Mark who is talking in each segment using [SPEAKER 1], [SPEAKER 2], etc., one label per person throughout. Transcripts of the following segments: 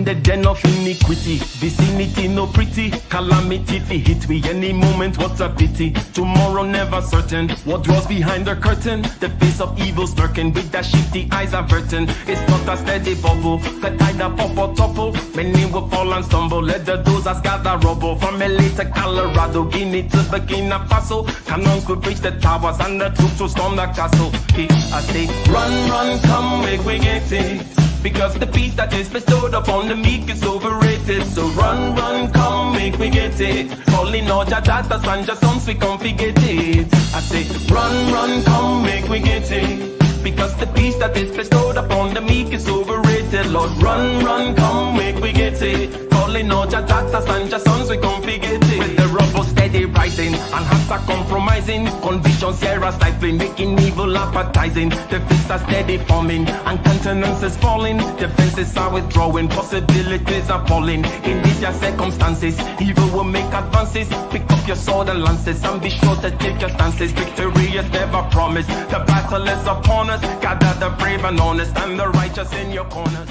[SPEAKER 1] the den of iniquity. Vicinity no pretty, calamity fi hit we any moment. What a pity. Tomorrow never certain. What draws behind the curtain? The face of evil smirking with the shifty eyes averting. It's not a steady bubble that either pop or topple. Many will fall and stumble. Let the dozers gather rubble. From LA to Colorado, Guinea to Burkina Faso. Cannon could reach the towers and the troops will storm the castle. I say, run, come, make we get it. Because the peace that is bestowed upon the meek is overrated. So run, come, make we get it. Calling all your daughters and your sons, we can't forget it. I say, run, come, make we get it. Because the peace that is bestowed upon the meek is overrated. Lord, run, come, make we get it. Calling all your daughters and your sons, we can't forget it. With the rubble steady rising, and hearts are compromising. Convictions here are stifling, making evil appetizing. The fists are steady forming, and countenance is falling. Defenses are withdrawing, possibilities are falling. In these your circumstances, evil will make advances. Pick up your sword and lances, and be sure to take your stances. Victory is never promised, the battle is upon us. Gather the brave and honest, and the righteous in your corners.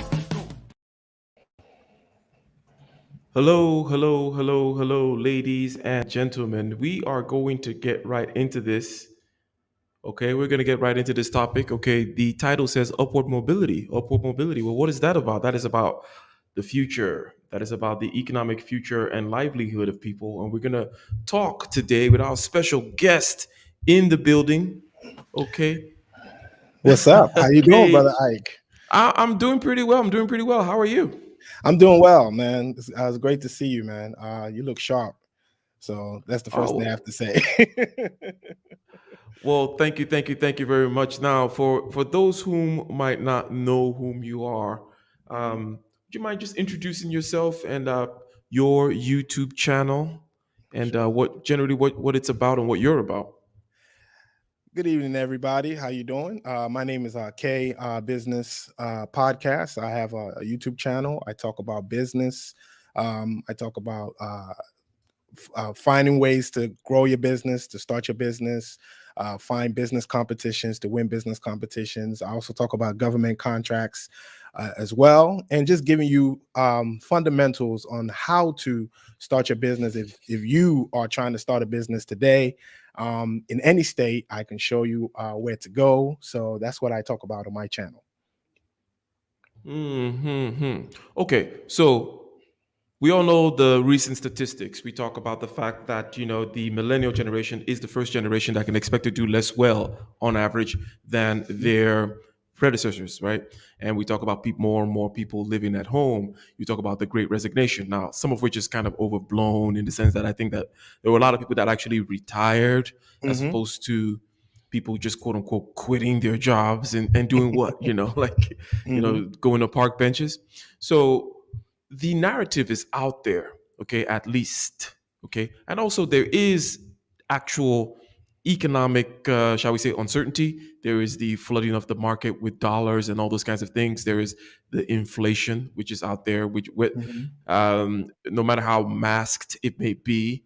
[SPEAKER 2] Hello, ladies and gentlemen. We are going to get right into this. Okay, we're going to get right into this topic. Okay, the title says upward mobility. Upward mobility. Well, what is that about? That is about the future. That is about the economic future and livelihood of people. And we're going to talk today with our special guest in the building. Okay.
[SPEAKER 3] What's up? How you doing, Brother Ike?
[SPEAKER 2] I'm doing pretty well. How are you?
[SPEAKER 3] I'm doing well, man. It's great to see you, man. You look sharp. So that's the first thing I have to say.
[SPEAKER 2] Well, thank you very much. Now, for those whom might not know whom you are, would you mind just introducing yourself and your YouTube channel and what it's about and what you're about?
[SPEAKER 3] Good evening, everybody. How you doing? My name is K Business Podcast. I have a YouTube channel. I talk about business. I talk about finding ways to grow your business, to start your business, find business competitions, to win business competitions. I also talk about government contracts as well, and just giving you fundamentals on how to start your business. If you are trying to start a business today, in any state, I can show you where to go. So that's what I talk about on my channel.
[SPEAKER 2] Okay, so we all know the recent statistics. We talk about the fact that, the millennial generation is the first generation that can expect to do less well on average than their predecessors, right? And we talk about more and more people living at home. You talk about the Great Resignation. Now, some of which is kind of overblown in the sense that I think that there were a lot of people that actually retired as opposed to people just quote unquote quitting their jobs and doing what, going to park benches. So the narrative is out there, okay, at least, okay? And also there is actual economic, shall we say, uncertainty. There is the flooding of the market with dollars and all those kinds of things. There is the inflation, which is out there, no matter how masked it may be.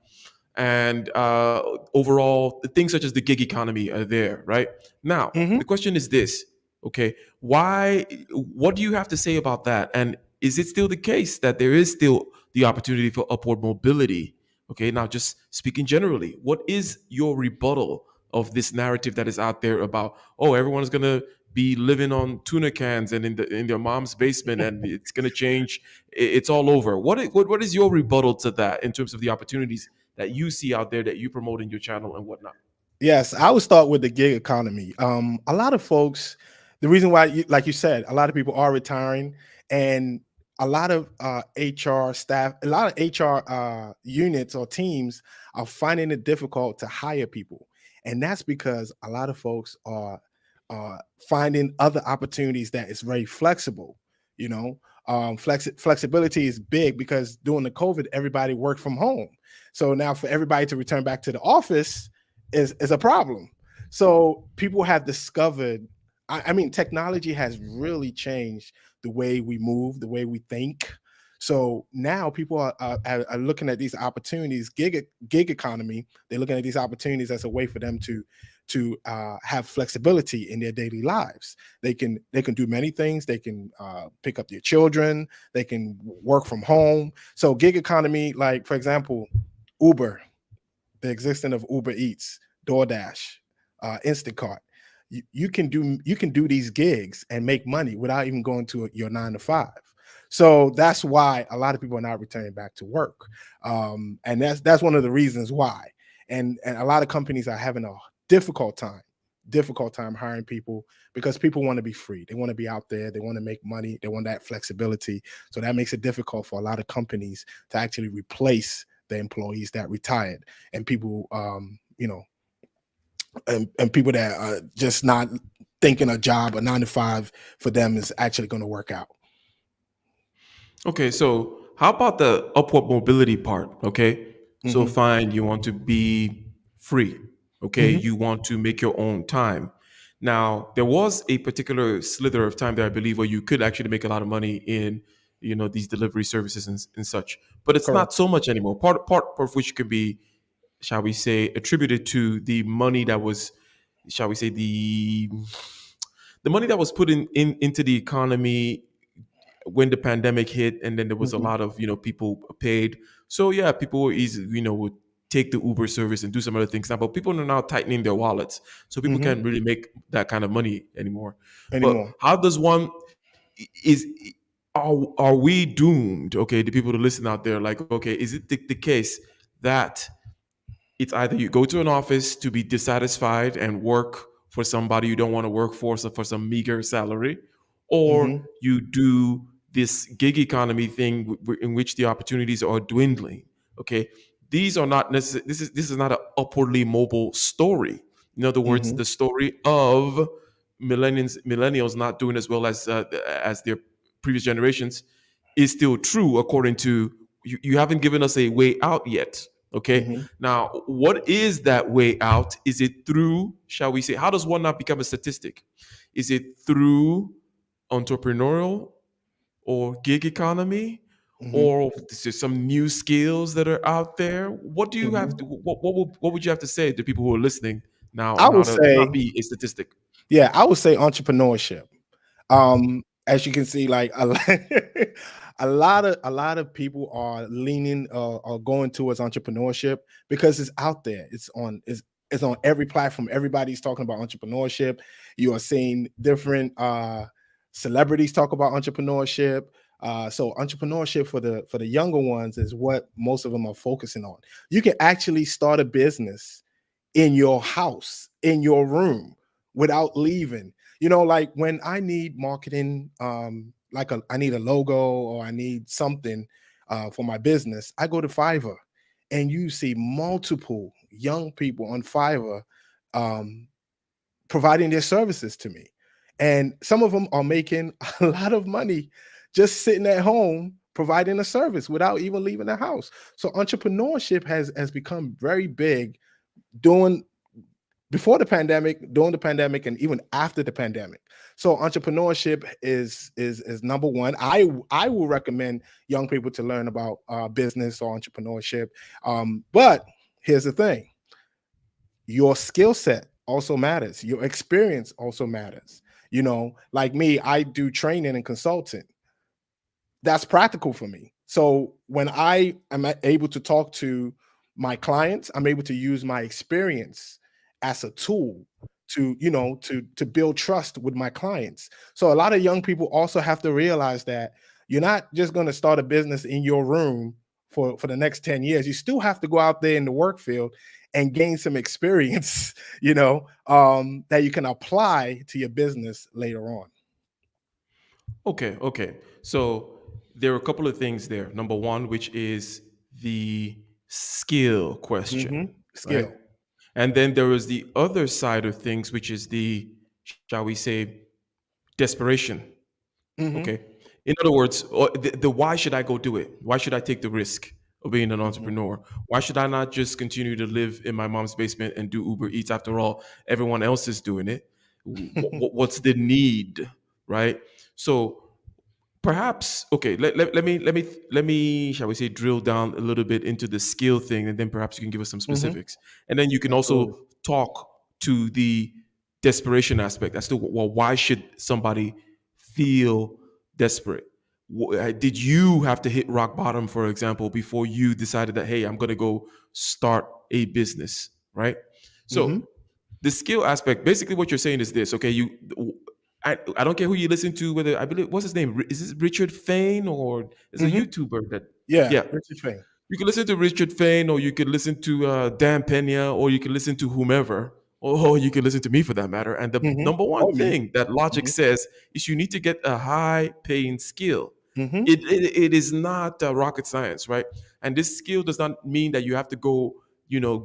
[SPEAKER 2] And overall, things such as the gig economy are there, right? Now, the question is this, okay, what do you have to say about that? And is it still the case that there is still the opportunity for upward mobility? Okay, now just speaking generally, what is your rebuttal of this narrative that is out there about, everyone's going to be living on tuna cans and in their mom's basement and it's going to change, it's all over. What is your rebuttal to that in terms of the opportunities that you see out there that you promote in your channel and whatnot?
[SPEAKER 3] Yes, I would start with the gig economy. A lot of folks, the reason why, like you said, a lot of people are retiring, and a lot of HR staff, a lot of HR units or teams are finding it difficult to hire people. And that's because a lot of folks are finding other opportunities that is very flexible. Flexibility is big because during the COVID, everybody worked from home. So now for everybody to return back to the office is a problem. So people have discovered, I mean, technology has really changed the way we move, the way we think. So now people are looking at these opportunities, gig economy. They're looking at these opportunities as a way for them to to have flexibility in their daily lives. They can do many things. They can pick up their children. They can work from home. So gig economy, like for example, Uber, the existence of Uber Eats, DoorDash, Instacart. You can do these gigs and make money without even going to your 9 to 5. So that's why a lot of people are not returning back to work, and that's one of the reasons why. And a lot of companies are having a difficult time hiring people because people want to be free. They want to be out there. They want to make money. They want that flexibility. So that makes it difficult for a lot of companies to actually replace the employees that retired and people, and people that are just not thinking a job, a 9 to 5 for them is actually going to work out.
[SPEAKER 2] Okay, so how about the upward mobility part? Okay, so
[SPEAKER 3] Mhm.
[SPEAKER 2] fine, you want to be free. Okay,
[SPEAKER 3] Mhm.
[SPEAKER 2] you want to make your own time. Now, there was a particular slither of time there, I believe, where you could actually make a lot of money in, these delivery services and such. But it's
[SPEAKER 3] Correct.
[SPEAKER 2] not so much anymore. Part of which could be, shall we say, attributed to the money that was, shall we say, the money that was put into the economy when the pandemic hit, and then there was a
[SPEAKER 3] Mhm.
[SPEAKER 2] lot of people paid. So yeah, people were easy, would take the Uber service and do some other things now, but people are now tightening their wallets, so people
[SPEAKER 3] Mhm.
[SPEAKER 2] can't really make that kind of money anymore. But
[SPEAKER 3] Anymore.
[SPEAKER 2] how does one is are we doomed? Okay, the people to listen out there, like, okay, is it the case that it's either you go to an office to be dissatisfied and work for somebody you don't want to work for, so for some meager salary, or
[SPEAKER 3] Mhm.
[SPEAKER 2] you do this gig economy thing in which the opportunities are dwindling. Okay, these are not necessarily. This is not an upwardly mobile story. In other words,
[SPEAKER 3] Mhm.
[SPEAKER 2] the story of millennials not doing as well as their previous generations is still true, according to you. You haven't given us a way out yet. Okay,
[SPEAKER 3] Mhm.
[SPEAKER 2] now, what is that way out? Is it through, shall we say, how does one not become a statistic? Is it through entrepreneurial or gig economy,
[SPEAKER 3] Mhm.
[SPEAKER 2] or is there some new skills that are out there? What do you have to,
[SPEAKER 3] Mhm.
[SPEAKER 2] what would you have to say to people who are listening now
[SPEAKER 3] I
[SPEAKER 2] on how
[SPEAKER 3] would
[SPEAKER 2] to not
[SPEAKER 3] say,
[SPEAKER 2] be a statistic?
[SPEAKER 3] yeah, I would say entrepreneurship. As you can see, like a lot of people are leaning or going towards entrepreneurship because it's out there. It's on every platform. Everybody's talking about entrepreneurship. You are seeing different celebrities talk about entrepreneurship. So entrepreneurship for the younger ones is what most of them are focusing on. You can actually start a business in your house, in your room, without leaving. Like when I need marketing, I need a logo or I need something for my business, I go to Fiverr, and you see multiple young people on Fiverr um, providing their services to me. And some of them are making a lot of money just sitting at home providing a service without even leaving the house. So entrepreneurship has become very big during before the pandemic, during the pandemic, and even after the pandemic. So entrepreneurship is number one. I will recommend young people to learn about business or entrepreneurship. But here's the thing: your skill set also matters. Your experience also matters. Like me, I do training and consulting. That's practical for me. So when I am able to talk to my clients, I'm able to use my experience as a tool to build trust with my clients. So a lot of young people also have to realize that you're not just going to start a business in your room for the next 10 years. You still have to go out there in the work field and gain some experience, that you can apply to your business later on.
[SPEAKER 2] Okay. So there are a couple of things there. Number one, which is the skill question, right?
[SPEAKER 3] Skill.
[SPEAKER 2] And then there is the other side of things, which is the, shall we say, desperation.
[SPEAKER 3] Hmm.
[SPEAKER 2] Okay. In other words, the why should I go do it? Why should I take the risk of being an
[SPEAKER 3] Hmm.
[SPEAKER 2] entrepreneur? Why should I not just continue to live in my mom's basement and do Uber Eats? After all, everyone else is doing it. What's the need, right? So perhaps, okay, let me shall we say, drill down a little bit into the skill thing, and then perhaps you can give us some
[SPEAKER 3] Hmm.
[SPEAKER 2] specifics, and then you can also
[SPEAKER 3] Absolutely.
[SPEAKER 2] talk to the desperation aspect as to, well, why should somebody feel desperate? Did you have to hit rock bottom, for example, before you decided that, hey, I'm going to go start a business, right?
[SPEAKER 3] Mm-hmm.
[SPEAKER 2] So the skill aspect, basically what you're saying is this, okay, I don't care who you listen to, whether, I believe, what's his name? Is this Richard Fain, or is a
[SPEAKER 3] Mm-hmm.
[SPEAKER 2] YouTuber that,
[SPEAKER 3] Yeah,
[SPEAKER 2] yeah,
[SPEAKER 3] Richard Fain.
[SPEAKER 2] you can listen to Richard Fain, or you could listen to Dan Pena, or you can listen to whomever, or you can listen to me for that matter. And the
[SPEAKER 3] Mm-hmm.
[SPEAKER 2] number one
[SPEAKER 3] Or me.
[SPEAKER 2] thing that logic
[SPEAKER 3] Mm-hmm.
[SPEAKER 2] says is you need to get a high paying skill.
[SPEAKER 3] Mm-hmm.
[SPEAKER 2] It is not rocket science, right? And this skill does not mean that you have to go,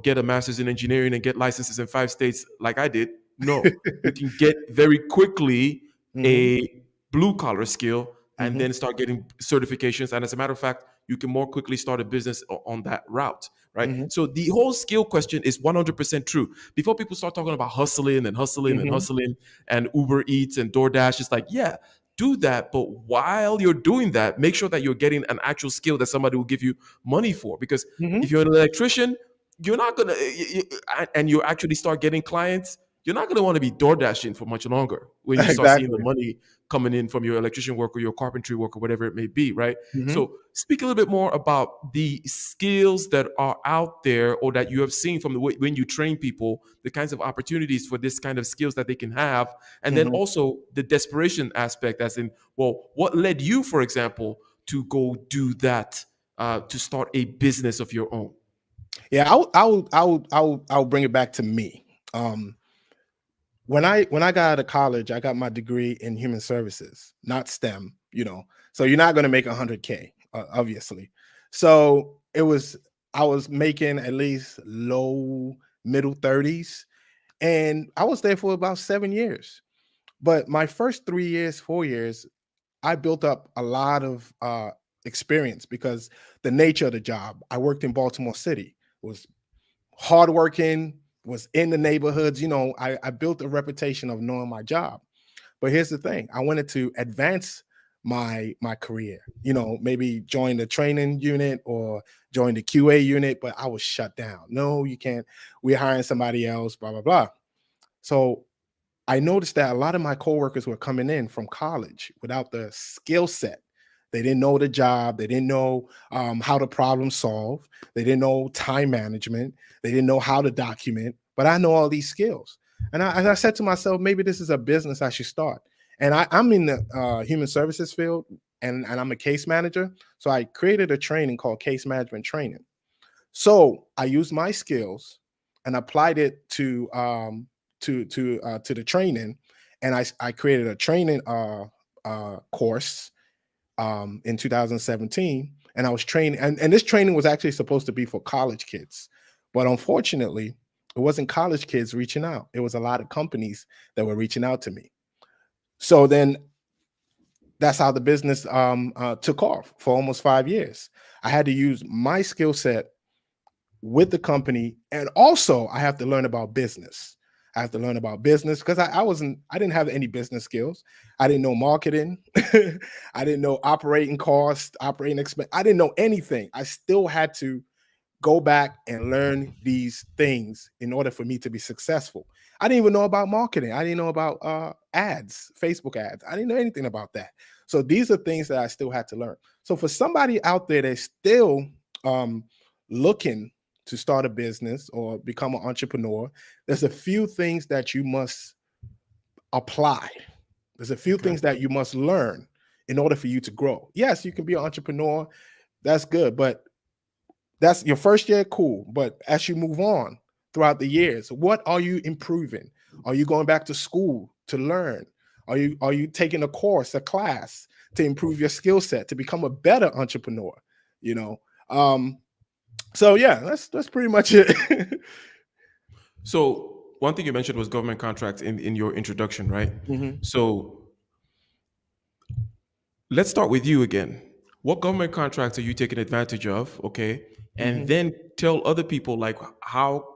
[SPEAKER 2] get a master's in engineering and get licenses in 5 states like I did. No, you can get very quickly
[SPEAKER 3] Mm-hmm.
[SPEAKER 2] a blue collar skill and
[SPEAKER 3] Mm-hmm.
[SPEAKER 2] then start getting certifications. And as a matter of fact, you can more quickly start a business on that route, right?
[SPEAKER 3] Mm-hmm.
[SPEAKER 2] So the whole skill question is 100% true. Before people start talking about hustling and hustling and
[SPEAKER 3] Mm-hmm.
[SPEAKER 2] hustling and Uber Eats and DoorDash, it's like, yeah, do that. But while you're doing that, make sure that you're getting an actual skill that somebody will give you money for. Because
[SPEAKER 3] Mm-hmm.
[SPEAKER 2] if you're an electrician, you're not going to, and you actually start getting clients, you're not going to want to be door dashing for much longer when you start seeing the
[SPEAKER 3] Exactly.
[SPEAKER 2] money coming in from your electrician work or your carpentry work or whatever it may be, right?
[SPEAKER 3] Mm-hmm.
[SPEAKER 2] So speak a little bit more about the skills that are out there or that you have seen from the way when you train people, the kinds of opportunities for this kind of skills that they can have. And then
[SPEAKER 3] Mm-hmm.
[SPEAKER 2] also the desperation aspect, as in, well, what led you, for example, to go do that, to start a business of your own?
[SPEAKER 3] Yeah, I'll bring it back to me. When I got out of college, I got my degree in human services, not STEM. So you're not going to make 100K, obviously. So I was making at least low middle 30s, and I was there for about 7 years. But my first 3 years, 4 years, I built up a lot of experience because the nature of the job. I worked in Baltimore City, was hardworking, was in the neighborhoods. I built a reputation of knowing my job. But here's the thing: I wanted to advance my career. Maybe join the training unit or join the QA unit, but I was shut down. No, you can't. We're hiring somebody else. Blah blah blah. So I noticed that a lot of my coworkers were coming in from college without the skill set. They didn't know the job. They didn't know how to problem solve. They didn't know time management. They didn't know how to document. But I know all these skills. And I said to myself, maybe this is a business I should start. And I'm in the human services field, and I'm a case manager. So I created a training called Case Management Training. So I used my skills and applied it to the training, and I created a training course in 2017, and I was training, and this training was actually supposed to be for college kids, but unfortunately, it wasn't college kids reaching out. It was a lot of companies that were reaching out to me. So then that's how the business took off for almost 5 years. I had to use my skill set with the company, and also I have to learn about business. I have to learn about business because I didn't have any business skills. I didn't know marketing. I didn't know operating costs, operating expense. I didn't know anything. I still had to go back and learn these things in order for me to be successful. I didn't even know about marketing. I didn't know about ads, Facebook ads. I didn't know anything about that. So these are things that I still had to learn. So for somebody out there that's still looking to start a business or become an entrepreneur, there's a few things that you must apply. There's a few things that you must learn in order for you to grow. Yes, you can be an entrepreneur. That's good, but that's your first year, cool. But as you move on throughout the years, what are you improving? Are you going back to school to learn? Are you taking a course, a class to improve your skill set to become a better entrepreneur? So yeah, that's pretty much it.
[SPEAKER 2] So one thing you mentioned was government contracts in your introduction, right?
[SPEAKER 3] Mhm.
[SPEAKER 2] So let's start with you again. What government contracts are you taking advantage of? Okay. And
[SPEAKER 3] Mhm.
[SPEAKER 2] then tell other people, like, how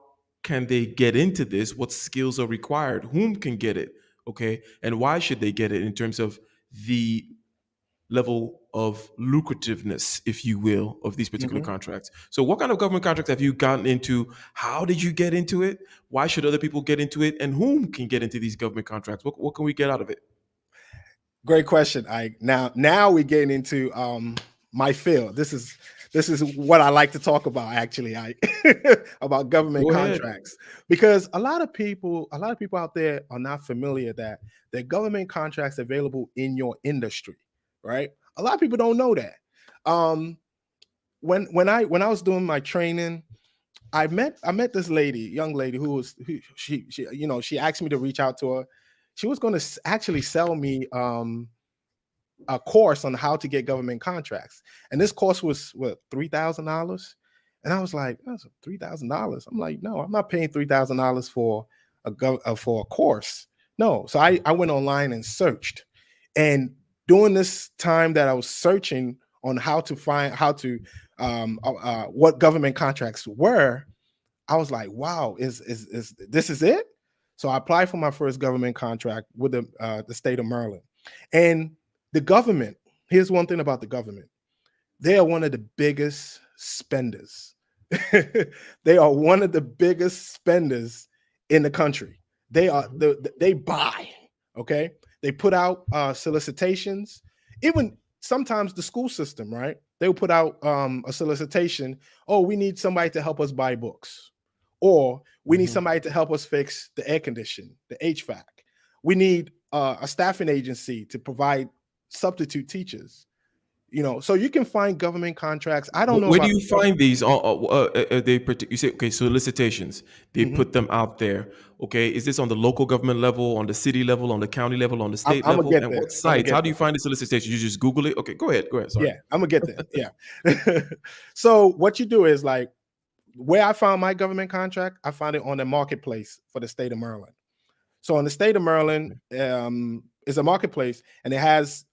[SPEAKER 2] can they get into this? What skills are required? Whom can get it? Okay. And why should they get it in terms of the level of lucrativeness, if you will, of these particular
[SPEAKER 3] Mhm.
[SPEAKER 2] contracts. So, what kind of government contracts have you gotten into? How did you get into it? Why should other people get into it? And whom can get into these government contracts? What can we get out of it?
[SPEAKER 3] Great question. I now we're getting into my field. This is what I like to talk about actually. I about government
[SPEAKER 2] Go ahead.
[SPEAKER 3] contracts, because a lot of people out there are not familiar that there are government contracts available in your industry, right? A lot of people don't know that. Um, when I was doing my training, I met this young lady who she asked me to reach out to her. She was going to actually sell me a course on how to get government contracts, and this course was what, $3,000. And I was like, that's $3,000. I'm like, no, I'm not paying $3,000 for for a course. No. So I went online and searched, and during this time that I was searching on what government contracts were, I was like, wow, is this is it? So I applied for my first government contract with the state of Maryland. And the government, here's one thing about the government. They are one of the biggest spenders. They are one of the biggest spenders in the country. They buy, okay? They put out solicitations. Even sometimes the school system, right? They will put out a solicitation. Oh, we need somebody to help us buy books, or we need
[SPEAKER 2] Mhm.
[SPEAKER 3] somebody to help us fix the air condition, the HVAC. We need a staffing agency to provide substitute teachers. So you can find government contracts. I don't know
[SPEAKER 2] Where do
[SPEAKER 3] about
[SPEAKER 2] you find these? You say, okay, solicitations. They
[SPEAKER 3] Mhm.
[SPEAKER 2] put them out there. Okay, is this on the local government level, on the city level, on the county level, on the
[SPEAKER 3] I'm,
[SPEAKER 2] state
[SPEAKER 3] I'm gonna
[SPEAKER 2] level,
[SPEAKER 3] get
[SPEAKER 2] and
[SPEAKER 3] there.
[SPEAKER 2] what
[SPEAKER 3] I'm gonna
[SPEAKER 2] sites? How
[SPEAKER 3] get
[SPEAKER 2] do you
[SPEAKER 3] there.
[SPEAKER 2] find the solicitations? You just Google it. Okay, go ahead. Go ahead. Sorry.
[SPEAKER 3] Yeah, I'm gonna get there. Yeah. So what you do is, like, where I found my government contract, I found it on the marketplace for the state of Maryland. So in the state of Maryland, is a marketplace, and it has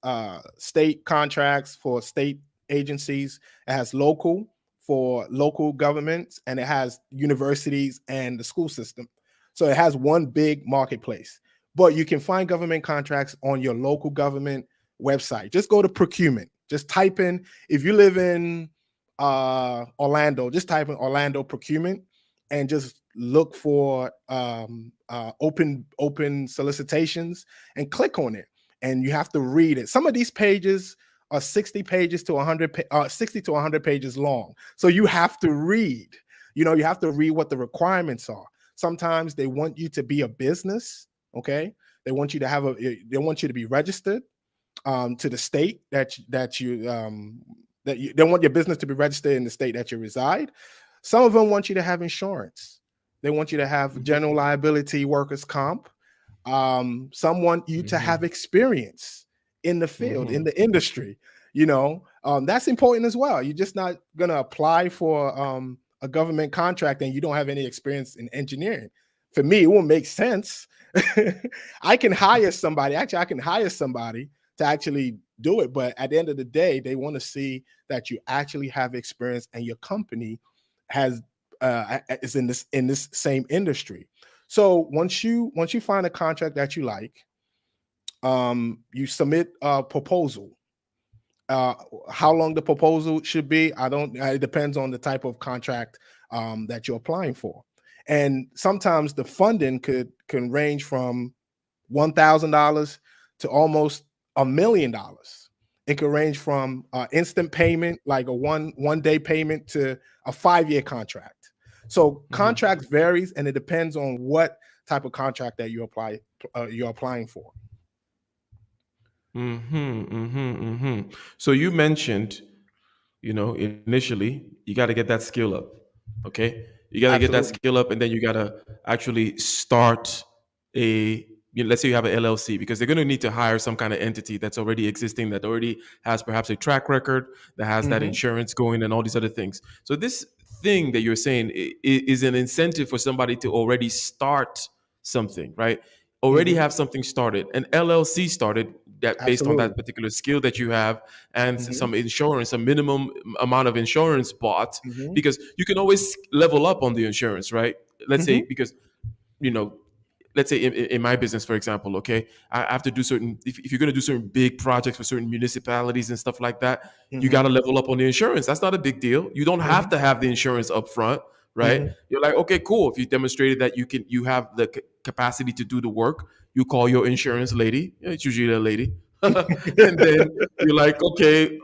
[SPEAKER 3] state contracts for state agencies. It has local for local governments, and it has universities and the school system. So it has one big marketplace. But you can find government contracts on your local government website. Just go to procurement. Just type in, if you live in Orlando, just type in Orlando procurement, and just look for open solicitations and click on it. And you have to read it. Some of these pages are 60 pages to 60 to 100 pages long. So you have to read. You have to read what the requirements are. Sometimes they want you to be a business. Okay, they want you to be registered to the state they want your business to be registered in the state that you reside. Some of them want you to have insurance. They want you to have
[SPEAKER 2] Mhm.
[SPEAKER 3] general liability, workers' comp. Some want you to
[SPEAKER 2] Mhm.
[SPEAKER 3] have experience in the field, in
[SPEAKER 2] Mhm.
[SPEAKER 3] the industry. That's important as well. You're just not going to apply for a government contract and you don't have any experience in engineering. For me, it won't make sense. I can hire somebody. Actually, I can hire somebody to actually do it. But at the end of the day, they want to see that you actually have experience and your company has is in this same industry. So once you find a contract that you like, you submit a proposal. Uh, how long the proposal should be, I don't. It depends on the type of contract that you're applying for, and sometimes the funding can range from $1,000 to almost $1 million. It could range from instant payment, like a one day payment, to a 5-year contract. So
[SPEAKER 2] Mhm.
[SPEAKER 3] contracts varies, and it depends on what type of contract that you're applying for.
[SPEAKER 2] Mhm. Mhm. Mhm. So you mentioned, initially you got to get that skill up. Okay, you got to get that
[SPEAKER 3] Absolutely.
[SPEAKER 2] skill up, and then you got to actually start let's say you have an LLC, because they're going to need to hire some kind of entity that's already existing, that already has perhaps a track record, that has that
[SPEAKER 3] Mhm,
[SPEAKER 2] insurance going, and all these other things. So this thing that you're saying is an incentive for somebody to already start something, right? Already
[SPEAKER 3] mhm.
[SPEAKER 2] have something started, an LLC started, that based on
[SPEAKER 3] Absolutely.
[SPEAKER 2] that particular skill that you have, and
[SPEAKER 3] Mhm,
[SPEAKER 2] some insurance, a minimum amount of insurance bought,
[SPEAKER 3] mhm,
[SPEAKER 2] because you can always level up on the insurance, right? Let's say,
[SPEAKER 3] mhm.
[SPEAKER 2] because you know let's say in my business, for example, okay, I have to do certain, if you're going to do certain big projects for certain municipalities and stuff like that, you got to level up on the insurance. That's not a big deal. You don't have to have the insurance up front, right? You're like, okay, cool. If you demonstrated that you have the capacity to do the work, you call your insurance lady. It's usually a lady. And then you're like, okay,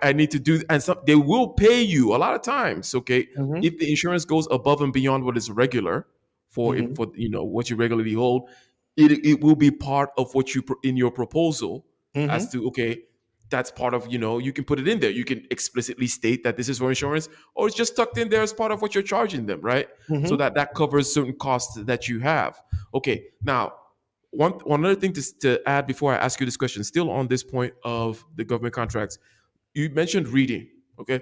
[SPEAKER 2] I need to do, and they will pay you a lot of times. Okay, if the insurance goes above and beyond what is regular for what you regularly hold, it will be part of what you in your proposal as to, okay, that's part of, you can put it in there. You can explicitly state that this is for insurance, or it's just tucked in there as part of what you're charging them, right? So that covers certain costs that you have. Okay, now one other thing to add before I ask you this question, still on this point of the government contracts, you mentioned reading. Okay,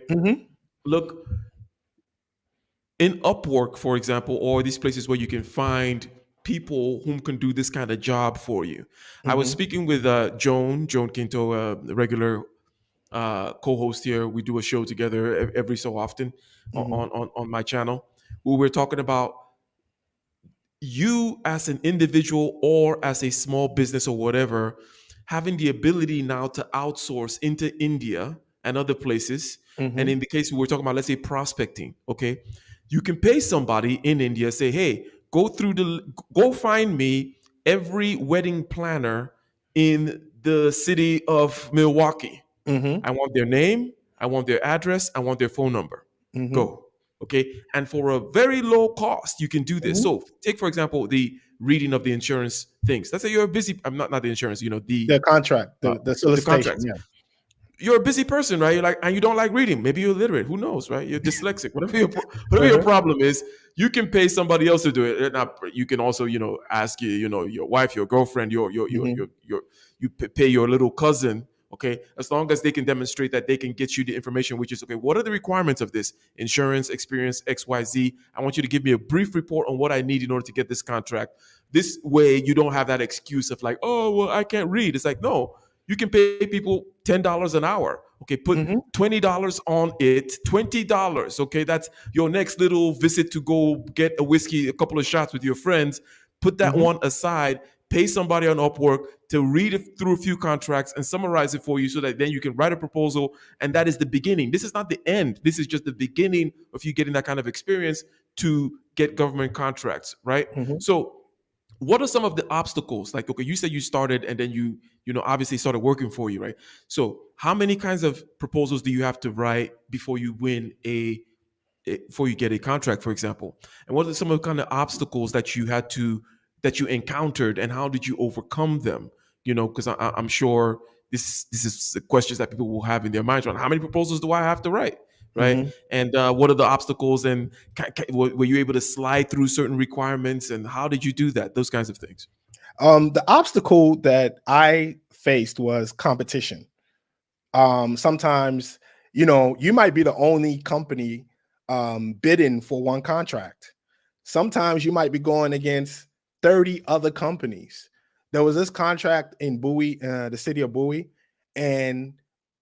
[SPEAKER 2] look, in Upwork, for example, or these places where you can find people whom can do this kind of job for you. I was speaking with Joan Quinto, a regular co-host here. We do a show together every so often on my channel. We were talking about you as an individual or as a small business or whatever, having the ability now to outsource into India and other places. And in the case we were talking about, let's say prospecting, okay, you can pay somebody in India, say, hey, go find me every wedding planner in the city of Milwaukee. I want their name, I want their address, I want their phone number. Go. Okay. And for a very low cost, you can do this. So take, for example, the reading of the insurance things. Let's say you're a busy, I'm not the insurance, the
[SPEAKER 3] contract, the solicitation.
[SPEAKER 2] The you're a busy person, right? You're like, and you don't like reading. Maybe you're illiterate. Who knows, right? You're dyslexic. Whatever your problem is, you can pay somebody else to do it. Now, you can also, ask your wife, your girlfriend, you pay your little cousin. Okay, as long as they can demonstrate that they can get you the information, which is, okay, what are the requirements of this insurance, experience, XYZ? I want you to give me a brief report on what I need in order to get this contract. This way, you don't have that excuse of like, oh, well, I can't read. It's like, no, you can pay people $10 an hour. Okay, put $20 on it, $20. Okay, that's your next little visit to go get a whiskey, a couple of shots with your friends. Put that one aside. Pay somebody on Upwork to read through a few contracts and summarize it for you so that then you can write a proposal. And that is the beginning. This is not the end. This is just the beginning of you getting that kind of experience to get government contracts, right? So what are some of the obstacles? Like, okay, you said you started and then you obviously started working for you, right? So how many kinds of proposals do you have to write before you win before you get a contract, for example? And what are some of the kind of obstacles that you encountered, and how did you overcome them? Because I'm sure this is the questions that people will have in their minds around how many proposals do I have to write, right? And what are the obstacles, and were you able to slide through certain requirements, and how did you do that? Those kinds of things.
[SPEAKER 3] The obstacle that I faced was competition. Sometimes, you might be the only company bidding for one contract. Sometimes you might be going against 30 other companies. There was this contract in Bowie, the city of Bowie, and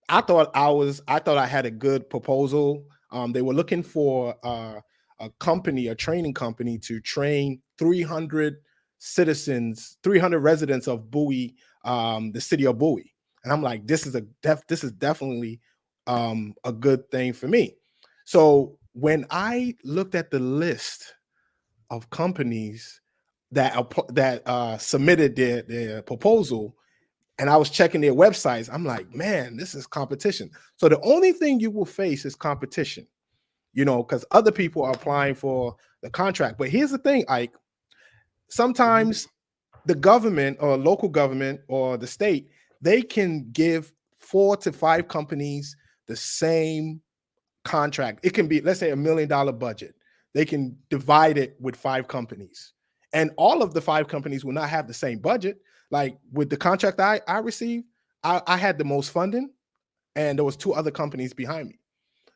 [SPEAKER 3] I thought I had a good proposal. They were looking for a training company to train 300 citizens, 300 residents of Bowie, the city of Bowie. And I'm like, this is definitely a good thing for me. So when I looked at the list of companies that submitted their proposal, and I was checking their websites, I'm like, man, this is competition. So the only thing you will face is competition, because other people are applying for the contract. But here's the thing, Ike. Sometimes the government or local government or the state, they can give 4 to 5 companies the same contract. It can be, let's say, $1 million budget. They can divide it with 5 companies. And all of the 5 companies will not have the same budget. Like with the contract I received, I had the most funding, and there was 2 other companies behind me.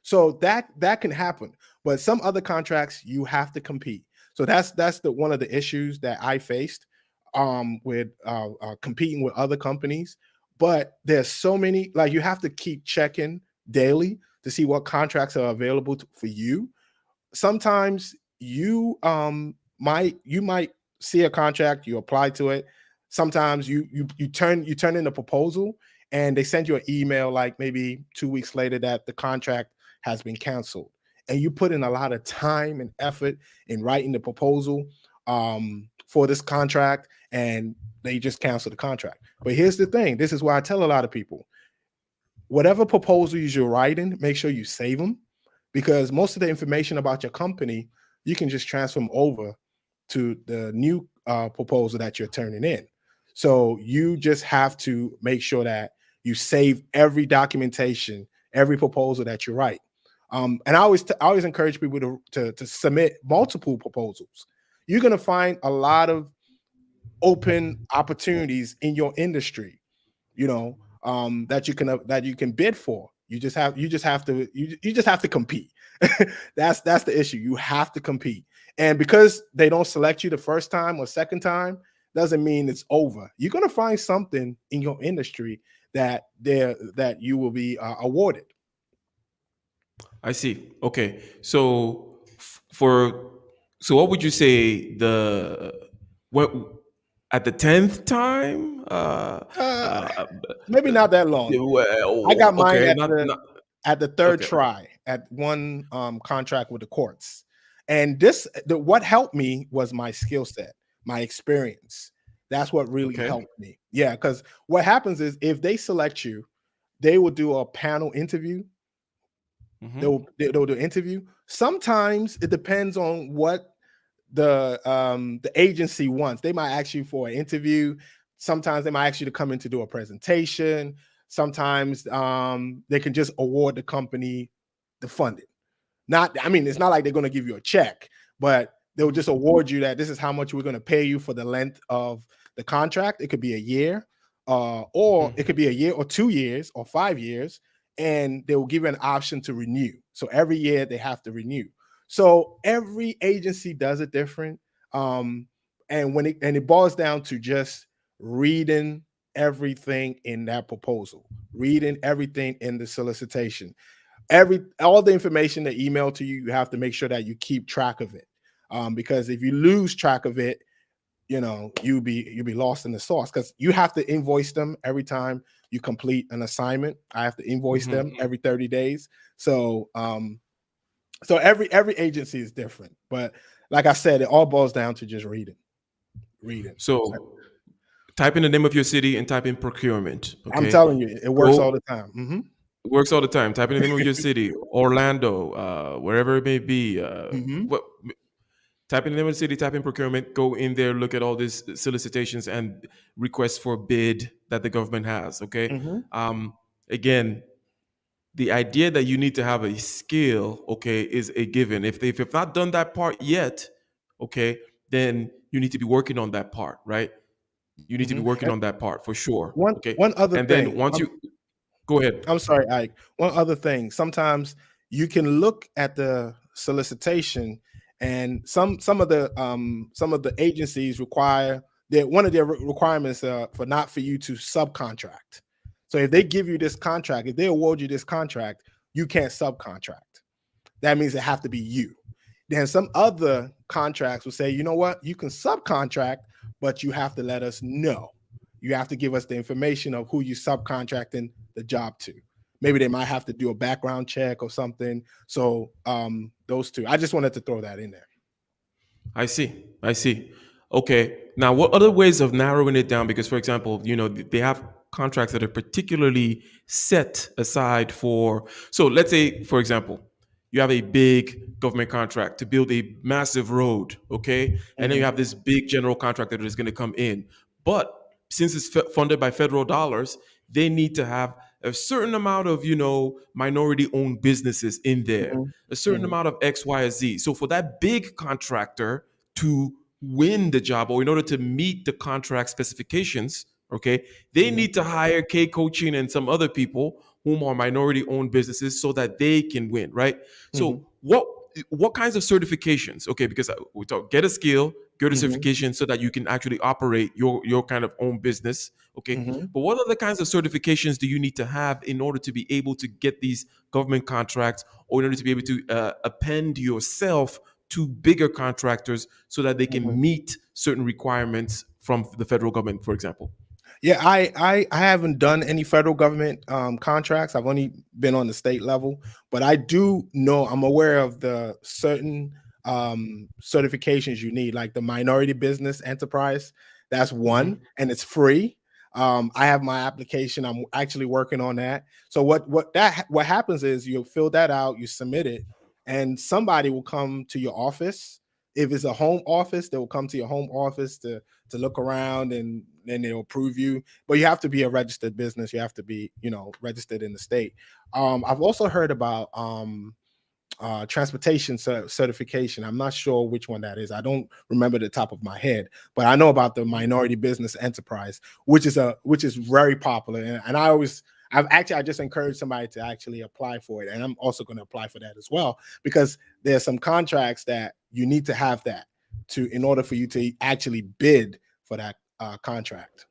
[SPEAKER 3] So that can happen. But some other contracts, you have to compete. So that's one of the issues that I faced with competing with other companies. But there's so many, like, you have to keep checking daily to see what contracts are available for you. Sometimes you might see a contract, you apply to it. Sometimes you turn in a proposal, and they send you an email like maybe 2 weeks later that the contract has been canceled. And you put in a lot of time and effort in writing the proposal for this contract, and they just cancel the contract. But here's the thing: this is why I tell a lot of people, whatever proposals you're writing, make sure you save them, because most of the information about your company, you can just transfer them over to the new proposal that you're turning in. So you just have to make sure that you save every documentation, every proposal that you write. And I always encourage people to submit multiple proposals. You're going to find a lot of open opportunities in your industry, you know, that you can bid for. You just have to compete. That's the issue. You have to compete. And because they don't select you the first time or second time, doesn't mean it's over. You're going to find something in your industry that you will be awarded.
[SPEAKER 2] I see. Okay. So what would you say what at the 10th time?
[SPEAKER 3] Maybe not that long.
[SPEAKER 2] Well,
[SPEAKER 3] I got mine
[SPEAKER 2] okay,
[SPEAKER 3] at the third
[SPEAKER 2] okay.
[SPEAKER 3] try at one contract with the courts. And what helped me was my skill set, my experience. That's what really
[SPEAKER 2] Okay.
[SPEAKER 3] helped me. Yeah, because what happens is if they select you, they will do a panel interview.
[SPEAKER 2] Mhm.
[SPEAKER 3] They'll do an interview. Sometimes it depends on what the agency wants. They might ask you for an interview. Sometimes they might ask you to come in to do a presentation. Sometimes they can just award the company the funding. It's not like they're going to give you a check, but they'll just award you that this is how much we're going to pay you for the length of the contract. It could be a year, or it could be a year or 2 years or 5 years, and they will give you an option to renew. So every year they have to renew. So every agency does it different. And it boils down to just reading everything in that proposal, reading everything in the solicitation. All the information they email to you, you have to make sure that you keep track of it. Because if you lose track of it, you'll be lost in the sauce, because you have to invoice them every time you complete an assignment. I have to invoice them every 30 days. So every agency is different. But like I said, it all boils down to just reading.
[SPEAKER 2] So type in the name of your city and type in procurement. Okay?
[SPEAKER 3] I'm telling you, it works all the time. Mm-hmm.
[SPEAKER 2] It works all the time. Type in the name of your city, Orlando, wherever it may be. Type in the name of the city, type in procurement, go in there, look at all these solicitations and requests for bid that the government has. Okay. Again, the idea that you need to have a skill, okay, is a given. If they've not done that part yet, okay, then you need to be working on that part, right? You need to be working on that part for sure.
[SPEAKER 3] One other
[SPEAKER 2] and
[SPEAKER 3] thing.
[SPEAKER 2] then once you go ahead.
[SPEAKER 3] I'm sorry, Ike. One other thing. Sometimes you can look at the solicitation, and some of the agencies require that one of their requirements for you to subcontract. So if they give you this contract, if they award you this contract, you can't subcontract. That means it have to be you. Then some other contracts will say, you know what, you can subcontract, but you have to let us know. You have to give us the information of who you subcontracting the job to. Maybe they might have to do a background check or something. So those two, I just wanted to throw that in there.
[SPEAKER 2] I see. Okay. Now, what other ways of narrowing it down? Because, for example, they have contracts that are particularly set aside for. So let's say, for example, you have a big government contract to build a massive road, okay? And then you have this big general contractor that is going to come in. But since it's funded by federal dollars, they need to have a certain amount of, minority-owned businesses in there, a certain amount of X, Y, or Z. So for that big contractor to win the job, or in order to meet the contract specifications, okay, they need to hire K Coaching and some other people whom are minority-owned businesses so that they can win, right? So what kinds of certifications? Okay, because we talk get a skill, get a certification so that you can actually operate your kind of own business. Okay, but what other kinds of certifications do you need to have in order to be able to get these government contracts, or in order to be able to append yourself to bigger contractors so that they can
[SPEAKER 3] Mhm.
[SPEAKER 2] meet certain requirements from the federal government, for example?
[SPEAKER 3] Yeah, I haven't done any federal government contracts. I've only been on the state level, but I do know, I'm aware of the certain certifications you need, like the minority business enterprise. That's one,
[SPEAKER 2] Mhm.
[SPEAKER 3] and it's free. I have my application. I'm actually working on that. So what happens is you fill that out, you submit it, and somebody will come to your office. If it's a home office, they will come to your home office to look around, and then they'll approve you. But you have to be a registered business. You have to be, registered in the state. I've also heard about transportation certification. I'm not sure which one that is. I don't remember the top of my head, but I know about the minority business enterprise, which is very popular. And I just encouraged somebody to actually apply for it, and I'm also going to apply for that as well, because there's some contracts that you need to have that to in order for you to actually bid for that contract.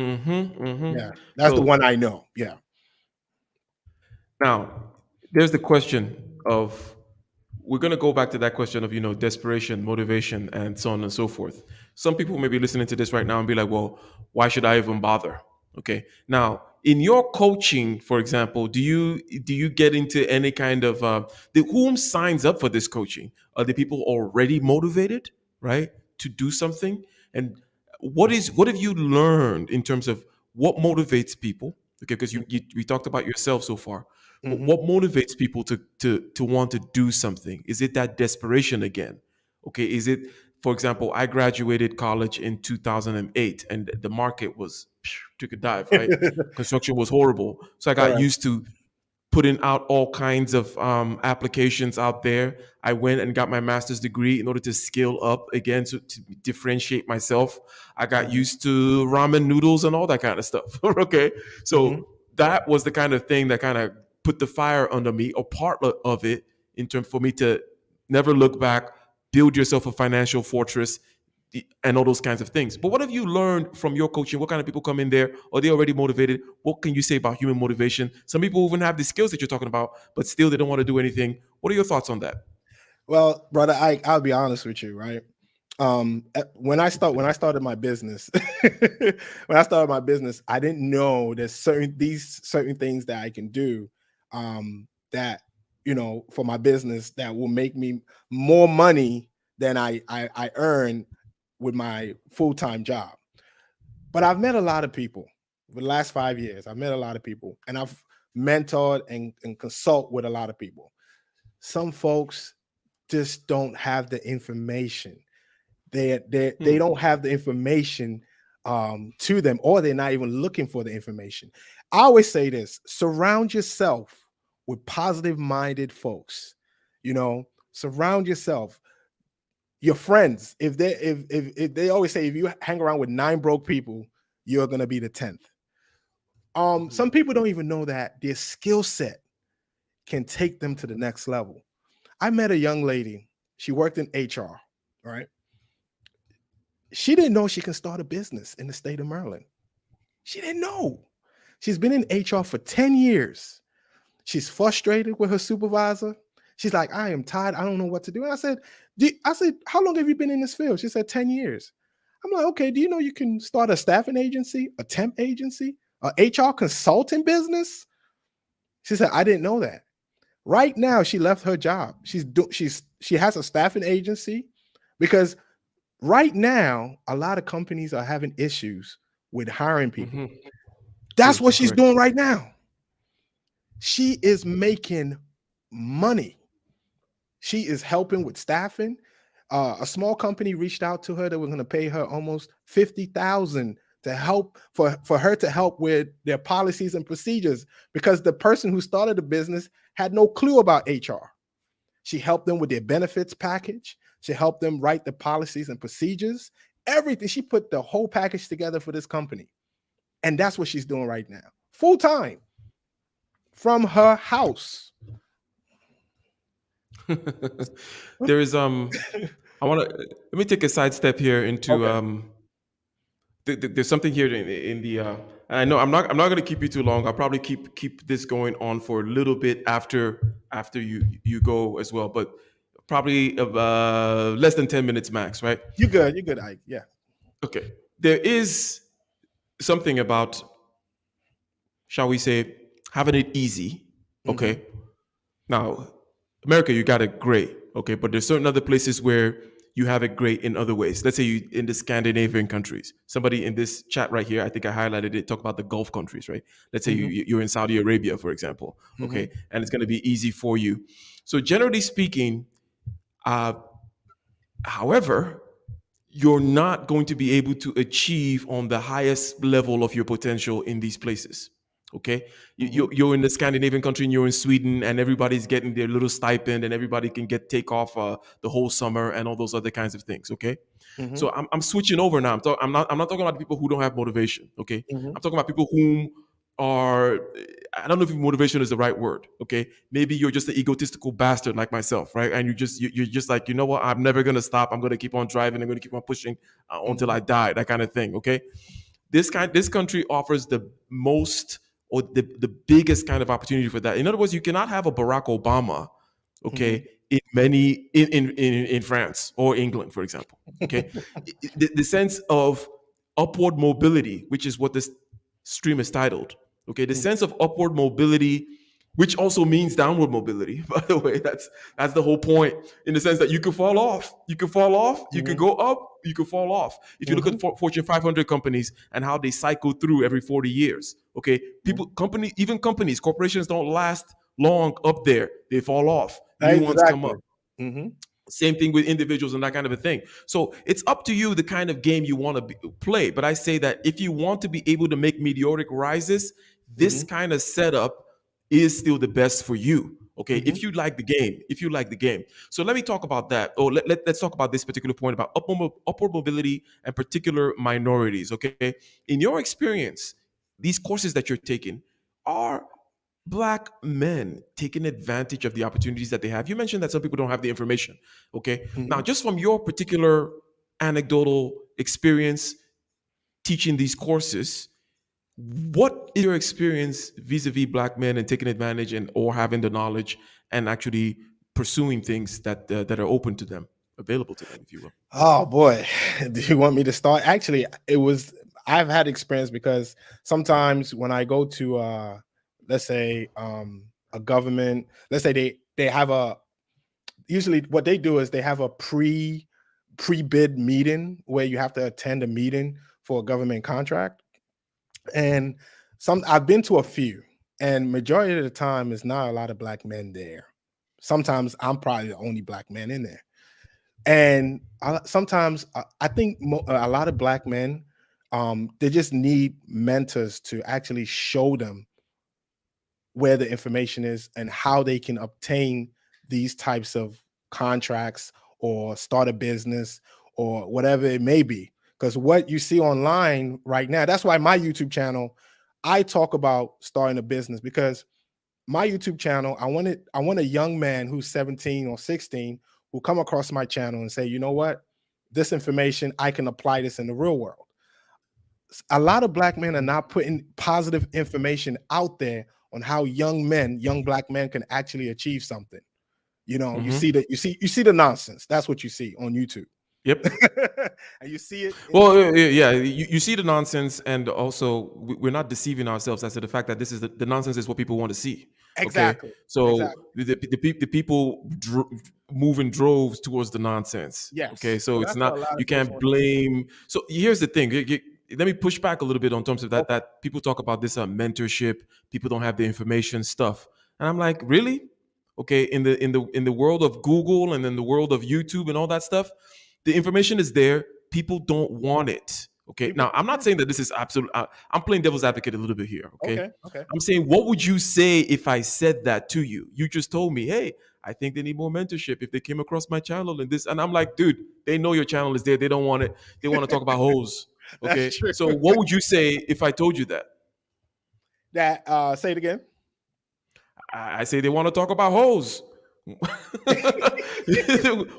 [SPEAKER 2] Mm-hmm, mm-hmm.
[SPEAKER 3] Yeah, that's the
[SPEAKER 2] So
[SPEAKER 3] one I know. Yeah.
[SPEAKER 2] now there's the question of, we're going to go back to that question of, desperation, motivation, and so on and so forth. Some people may be listening to this right now and be like, well, why should I even bother? Okay. Now, in your coaching, for example, do you get into any kind of whom signs up for this coaching? Are the people already motivated, right, to do something? And what have you learned in terms of what motivates people? Okay, because we talked about yourself so far, but
[SPEAKER 3] Mhm.
[SPEAKER 2] what motivates people to want to do something? Is it that desperation again? Okay, is it, for example, I graduated college in 2008 and the market was took a dive, right? Construction was horrible. So I got
[SPEAKER 3] Correct.
[SPEAKER 2] used to putting out all kinds of applications out there. I went and got my master's degree in order to scale up again, to differentiate myself. I got
[SPEAKER 3] Mhm.
[SPEAKER 2] used to ramen noodles and all that kind of stuff. Okay.
[SPEAKER 3] Mhm.
[SPEAKER 2] So that was the kind of thing that kind of put the fire under me, or part of it, in terms for me to never look back, build yourself a financial fortress, and all those kinds of things. But what have you learned from your coaching? What kind of people come in there? Are they already motivated? What can you say about human motivation? Some people even have the skills that you're talking about, but still they don't want to do anything. What are your thoughts on that?
[SPEAKER 3] Well, brother, I'll be honest with you, right? When I started my business, I didn't know there's certain things that I can do, that for my business that will make me more money than I earn with my full-time job. But I've met a lot of people for the last 5 years. I've met a lot of people, and I've mentored and consult with a lot of people. Some folks just don't have the information. They
[SPEAKER 2] Hmm.
[SPEAKER 3] don't have the information to them, or they're not even looking for the information. I always say this: surround yourself with positive minded folks. Surround yourself. Your friends, if they always say, if you hang around with nine broke people, you're gonna be the 10th. Some people don't even know that their skill set can take them to the next level. I met a young lady. She worked in HR, right? She didn't know she can start a business in the state of Maryland. She didn't know. She's been in HR for 10 years. She's frustrated with her supervisor. She's like, I am tired. I don't know what to do. And I said, how long have you been in this field? She said, 10 years. I'm like, okay, do you know you can start a staffing agency, a temp agency, a HR consulting business? She said, I didn't know that. Right now, she left her job. She has a staffing agency, because right now a lot of companies are having issues with hiring people.
[SPEAKER 2] Hmm.
[SPEAKER 3] That's
[SPEAKER 2] True.
[SPEAKER 3] what she's
[SPEAKER 2] Correct.
[SPEAKER 3] doing right now. She is making money. She is helping with staffing. A small company reached out to her. They were going to pay her almost 50,000 to help for her to help with their policies and procedures, because the person who started the business had no clue about HR. She helped them with their benefits package. She helped them write the policies and procedures. Everything. She put the whole package together for this company. And that's what she's doing right now. Full time from her house.
[SPEAKER 2] There is I want to let me take a sidestep here into
[SPEAKER 3] Okay.
[SPEAKER 2] there's something here in the I know I'm not going to keep you too long. I'll probably keep this going on for a little bit after you go as well. But probably less than 10 minutes max, right?
[SPEAKER 3] You good? You good, Ike? Yeah.
[SPEAKER 2] Okay. There is something about, shall we say, having it easy. Okay. Now, America, you got it great. Okay. But there's certain other places where you have it great in other ways. Let's say you in the Scandinavian countries. Somebody in this chat right here, I think I highlighted it, talk about the Gulf countries, right? Let's say you're in Saudi Arabia, for example. Okay. And it's going to be easy for you. So generally speaking, however, you're not going to be able to achieve on the highest level of your potential in these places. Okay, you're in the Scandinavian country and you're in Sweden, and everybody's getting their little stipend, and everybody can take off the whole summer and all those other kinds of things. Okay, so I'm switching over now. I'm not talking about people who don't have motivation. Okay, I'm talking about people whom are, I don't know if motivation is the right word. Okay, maybe you're just an egotistical bastard like myself, right? And you're just like, you know what? I'm never gonna stop. I'm gonna keep on driving. I'm gonna keep on pushing until I die. That kind of thing. Okay, this country offers the most or the biggest kind of opportunity for that. In other words, you cannot have a Barack Obama, okay, in France or England, for example. Okay, the sense of upward mobility, which is what this stream is titled. Okay, the sense of upward mobility, which also means downward mobility. By the way, that's the whole point. In the sense that you could fall off, you could go up, you could fall off. If you look at Fortune 500 companies and how they cycle through every 40 years, okay, companies, corporations don't last long up there. They fall off. New ones come up. Same thing with individuals and that kind of a thing. So it's up to you the kind of game you want to play. But I say that if you want to be able to make meteoric rises, this kind of setup is still the best for you. Okay, if you like the game, So let me talk about that. Or let's talk about this particular point about upward mobility and particular minorities. Okay, in your experience, these courses that you're taking are Black men taking advantage of the opportunities that they have. You mentioned that some people don't have the information. Okay, now just from your particular anecdotal experience teaching these courses, what is your experience vis-a-vis Black men and taking advantage and or having the knowledge and actually pursuing things that are open to them, available to them, if you will?
[SPEAKER 3] Oh boy, do you want me to start? Actually, I've had experience because sometimes when I go to let's say a government, let's say they have usually what they do is they have a pre-bid meeting where you have to attend a meeting for a government contract. And I've been to a few, and majority of the time is not a lot of Black men there. Sometimes I'm probably the only Black man in there. And sometimes I think a lot of Black men, they just need mentors to actually show them where the information is and how they can obtain these types of contracts or start a business or whatever it may be. Because what you see online right now, that's why my YouTube channel, I talk about starting a business, because my YouTube channel, I want a young man who's 17 or 16 who come across my channel and say, you know what, this information, I can apply this in the real world. A lot of Black men are not putting positive information out there on how young Black men can actually achieve something. You know, you see the nonsense. That's what you see on YouTube.
[SPEAKER 2] Yep.
[SPEAKER 3] And you see it.
[SPEAKER 2] Well, yeah, you see the nonsense, and also we're not deceiving ourselves as to the fact that this is the nonsense is what people want to see.
[SPEAKER 3] Exactly.
[SPEAKER 2] Okay? So the people move in droves towards the nonsense.
[SPEAKER 3] Yes.
[SPEAKER 2] Okay. So it's not, you can't blame. So here's the thing. Let me push back a little bit on terms of that. Okay. That people talk about this mentorship. People don't have the information stuff, and I'm like, really? Okay. In the world of Google and in the world of YouTube and all that stuff, the information is there. People don't want it. Okay. Now, I'm not saying that this is absolute. I'm playing devil's advocate a little bit here. Okay. I'm saying, what would you say if I said that to you? You just told me, hey, I think they need more mentorship if they came across my channel and this. And I'm like, dude, they know your channel is there. They don't want it. They want to talk about hoes. Okay. So what would you say if I told you that?
[SPEAKER 3] Say it again.
[SPEAKER 2] I say they want to talk about hoes.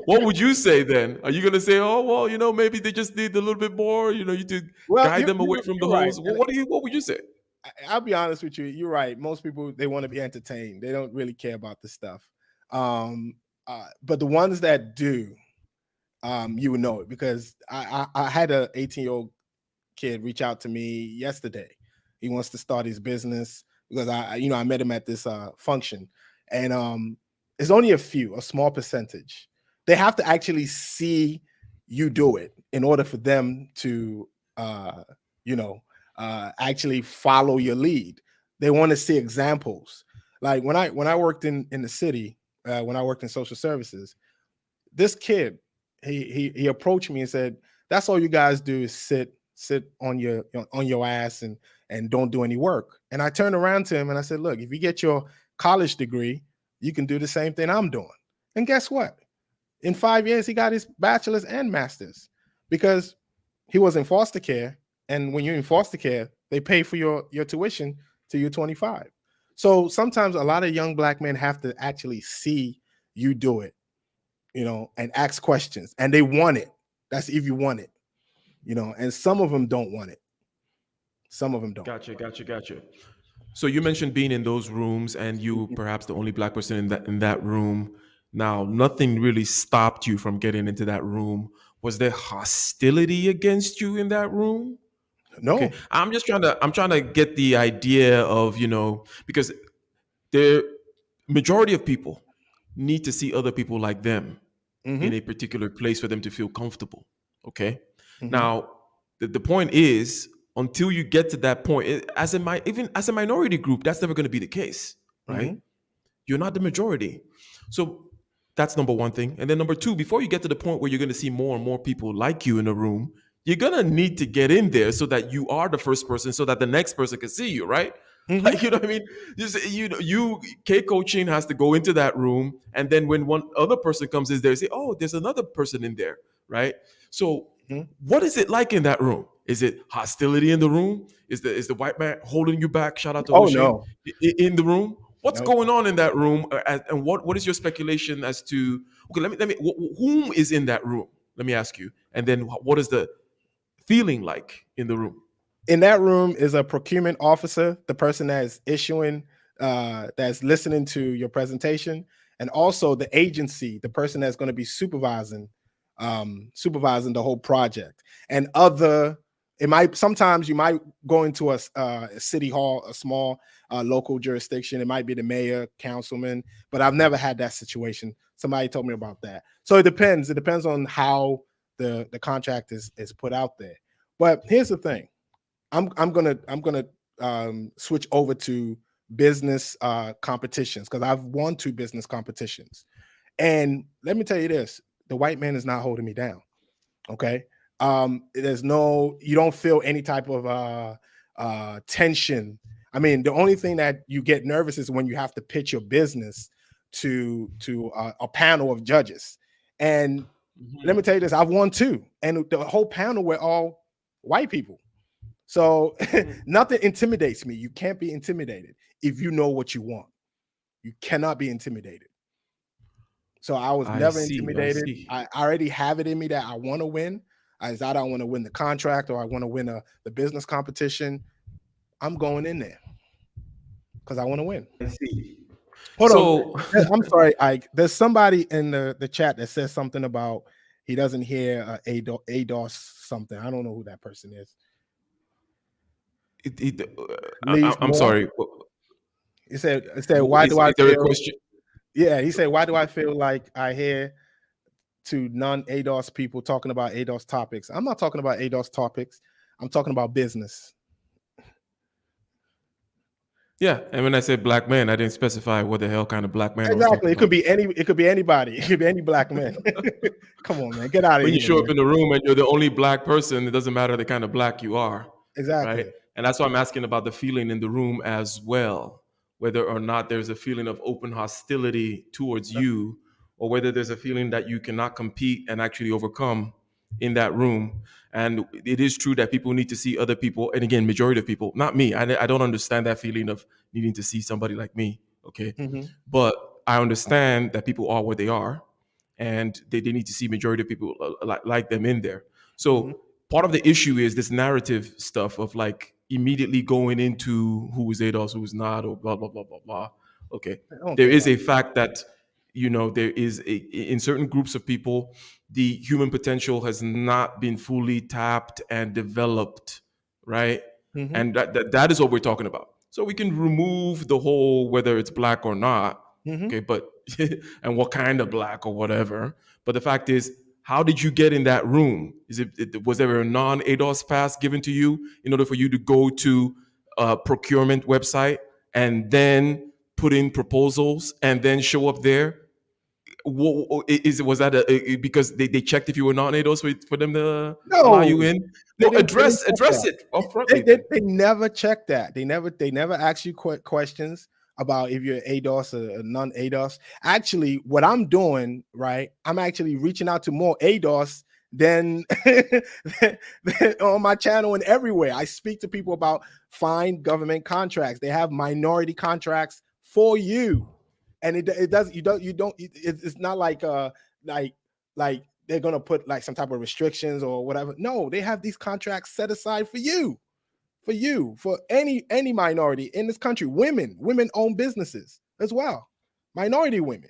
[SPEAKER 2] What would you say then? Are you going to say, oh, well, you know, maybe they just need a little bit more, you know, you to guide them away from the hoes? Right. What would you say?
[SPEAKER 3] I'll be honest with you. You're right. Most people, they want to be entertained. They don't really care about this stuff. But the ones that do, you would know it, because I had a 18-year-old kid reach out to me yesterday. He wants to start his business because I met him at this function, and it's only a small percentage. They have to actually see you do it in order for them to actually follow your lead. They want to see examples. Like when I worked in the city, when I worked in social services, this kid, he approached me and said, "That's all you guys do is sit on your ass and don't do any work." And I turned around to him and I said, "Look, if you get your college degree, you can do the same thing I'm doing." And guess what? In 5 years, he got his bachelor's and master's because he was in foster care. And when you're in foster care, they pay for your tuition till you're 25. So sometimes a lot of young Black men have to actually see you do it, and ask questions. And they want it. That's if you want it, and some of them don't want it. Some of them don't.
[SPEAKER 2] Gotcha. So you mentioned being in those rooms and you perhaps the only Black person in that room. Now, nothing really stopped you from getting into that room. Was there hostility against you in that room?
[SPEAKER 3] No.
[SPEAKER 2] Okay. I'm trying to get the idea of, because the majority of people need to see other people like them in a particular place for them to feel comfortable. Okay. Now, the point is, until you get to that point, even as a minority group, that's never going to be the case, right? You're not the majority. So that's number one thing. And then number two, before you get to the point where you're going to see more and more people like you in a room, you're going to need to get in there so that you are the first person, so that the next person can see you, right? Like, you know what I mean? K coaching has to go into that room. And then when one other person comes in there, say, "Oh, there's another person in there," right? So what is it like in that room? Is it hostility in the room? Is the white man holding you back? Shout out to O'Shea.
[SPEAKER 3] No.
[SPEAKER 2] In the room. What's going on in that room? And what is your speculation as to, okay, let me whom is in that room? Let me ask you. And then what is the feeling like in the room?
[SPEAKER 3] In that room is a procurement officer, the person that is issuing, that's listening to your presentation, and also the agency, the person that's going to be supervising the whole project. And sometimes you might go into a city hall, a small local jurisdiction. It might be the mayor, councilman, but I've never had that situation. Somebody told me about that. So it depends. It depends on how the contract is put out there. But here's the thing. I'm gonna switch over to business competitions, because I've won 2 business competitions. And let me tell you this, the white man is not holding me down. Okay. You don't feel any type of tension. I mean, the only thing that you get nervous is when you have to pitch your business to a panel of judges. And let me tell you this, I've won 2, and the whole panel were all white people. So nothing intimidates me. You can't be intimidated if you know what you want. You cannot be intimidated. So I was never intimidated. I already have it in me that I want to win. I don't want to win the contract, or I want to win the business competition. I'm going in there because I want to win.
[SPEAKER 2] I see.
[SPEAKER 3] Hold on. I'm sorry, Ike. There's somebody in the chat that says something about he doesn't hear ADOS something. I don't know who that person is.
[SPEAKER 2] I'm sorry.
[SPEAKER 3] He said, why do I
[SPEAKER 2] feel?
[SPEAKER 3] Yeah, he said, why do I feel like I hear to non-ADOS people talking about ADOS topics? I'm not talking about ADOS topics. I'm talking about business.
[SPEAKER 2] Yeah, and when I said Black man, I didn't specify what the hell kind of Black man.
[SPEAKER 3] Exactly. It could be anybody. It could be any Black man. Come on, man. Get out of here.
[SPEAKER 2] When you show up in the room and you're the only Black person, it doesn't matter the kind of Black you are.
[SPEAKER 3] Exactly.
[SPEAKER 2] Right? And that's why I'm asking about the feeling in the room as well, whether or not there's a feeling of open hostility towards you, or whether there's a feeling that you cannot compete and actually overcome in that room. And it is true that people need to see other people. And again, majority of people, not me. I don't understand that feeling of needing to see somebody like me. Okay. But I understand that people are where they are, and they need to see majority of people like them in there. So part of the issue is this narrative stuff of like immediately going into who is ADOS, who is not, or blah, blah, blah, blah, blah. Okay. There is a fact that there is in certain groups of people, the human potential has not been fully tapped and developed, right?
[SPEAKER 3] Mhm.
[SPEAKER 2] And that is what we're talking about. So we can remove the whole whether it's black or not,
[SPEAKER 3] Mhm.
[SPEAKER 2] okay, but and what kind of black or whatever. But the fact is, how did you get in that room? Was there a non-ADOS pass given to you in order for you to go to a procurement website and then put in proposals and then show up there? Was that because they checked if you were non-ADOS for them to allow you
[SPEAKER 3] No,
[SPEAKER 2] in?
[SPEAKER 3] they
[SPEAKER 2] No,
[SPEAKER 3] didn't. They didn't check
[SPEAKER 2] address
[SPEAKER 3] that.
[SPEAKER 2] it
[SPEAKER 3] They,
[SPEAKER 2] upfrontly
[SPEAKER 3] they,
[SPEAKER 2] then.
[SPEAKER 3] they never check that. They never ask you questions about if you're ADOS or non-ADOS. Actually, what I'm doing, right? I'm actually reaching out to more ADOS than, than on my channel and everywhere. I speak to people about find government contracts. They have minority contracts for you, and it does you don't it's not like like they're gonna put like some type of restrictions or whatever. No, they have these contracts set aside for you, for any minority in this country. Women own businesses as well, minority women,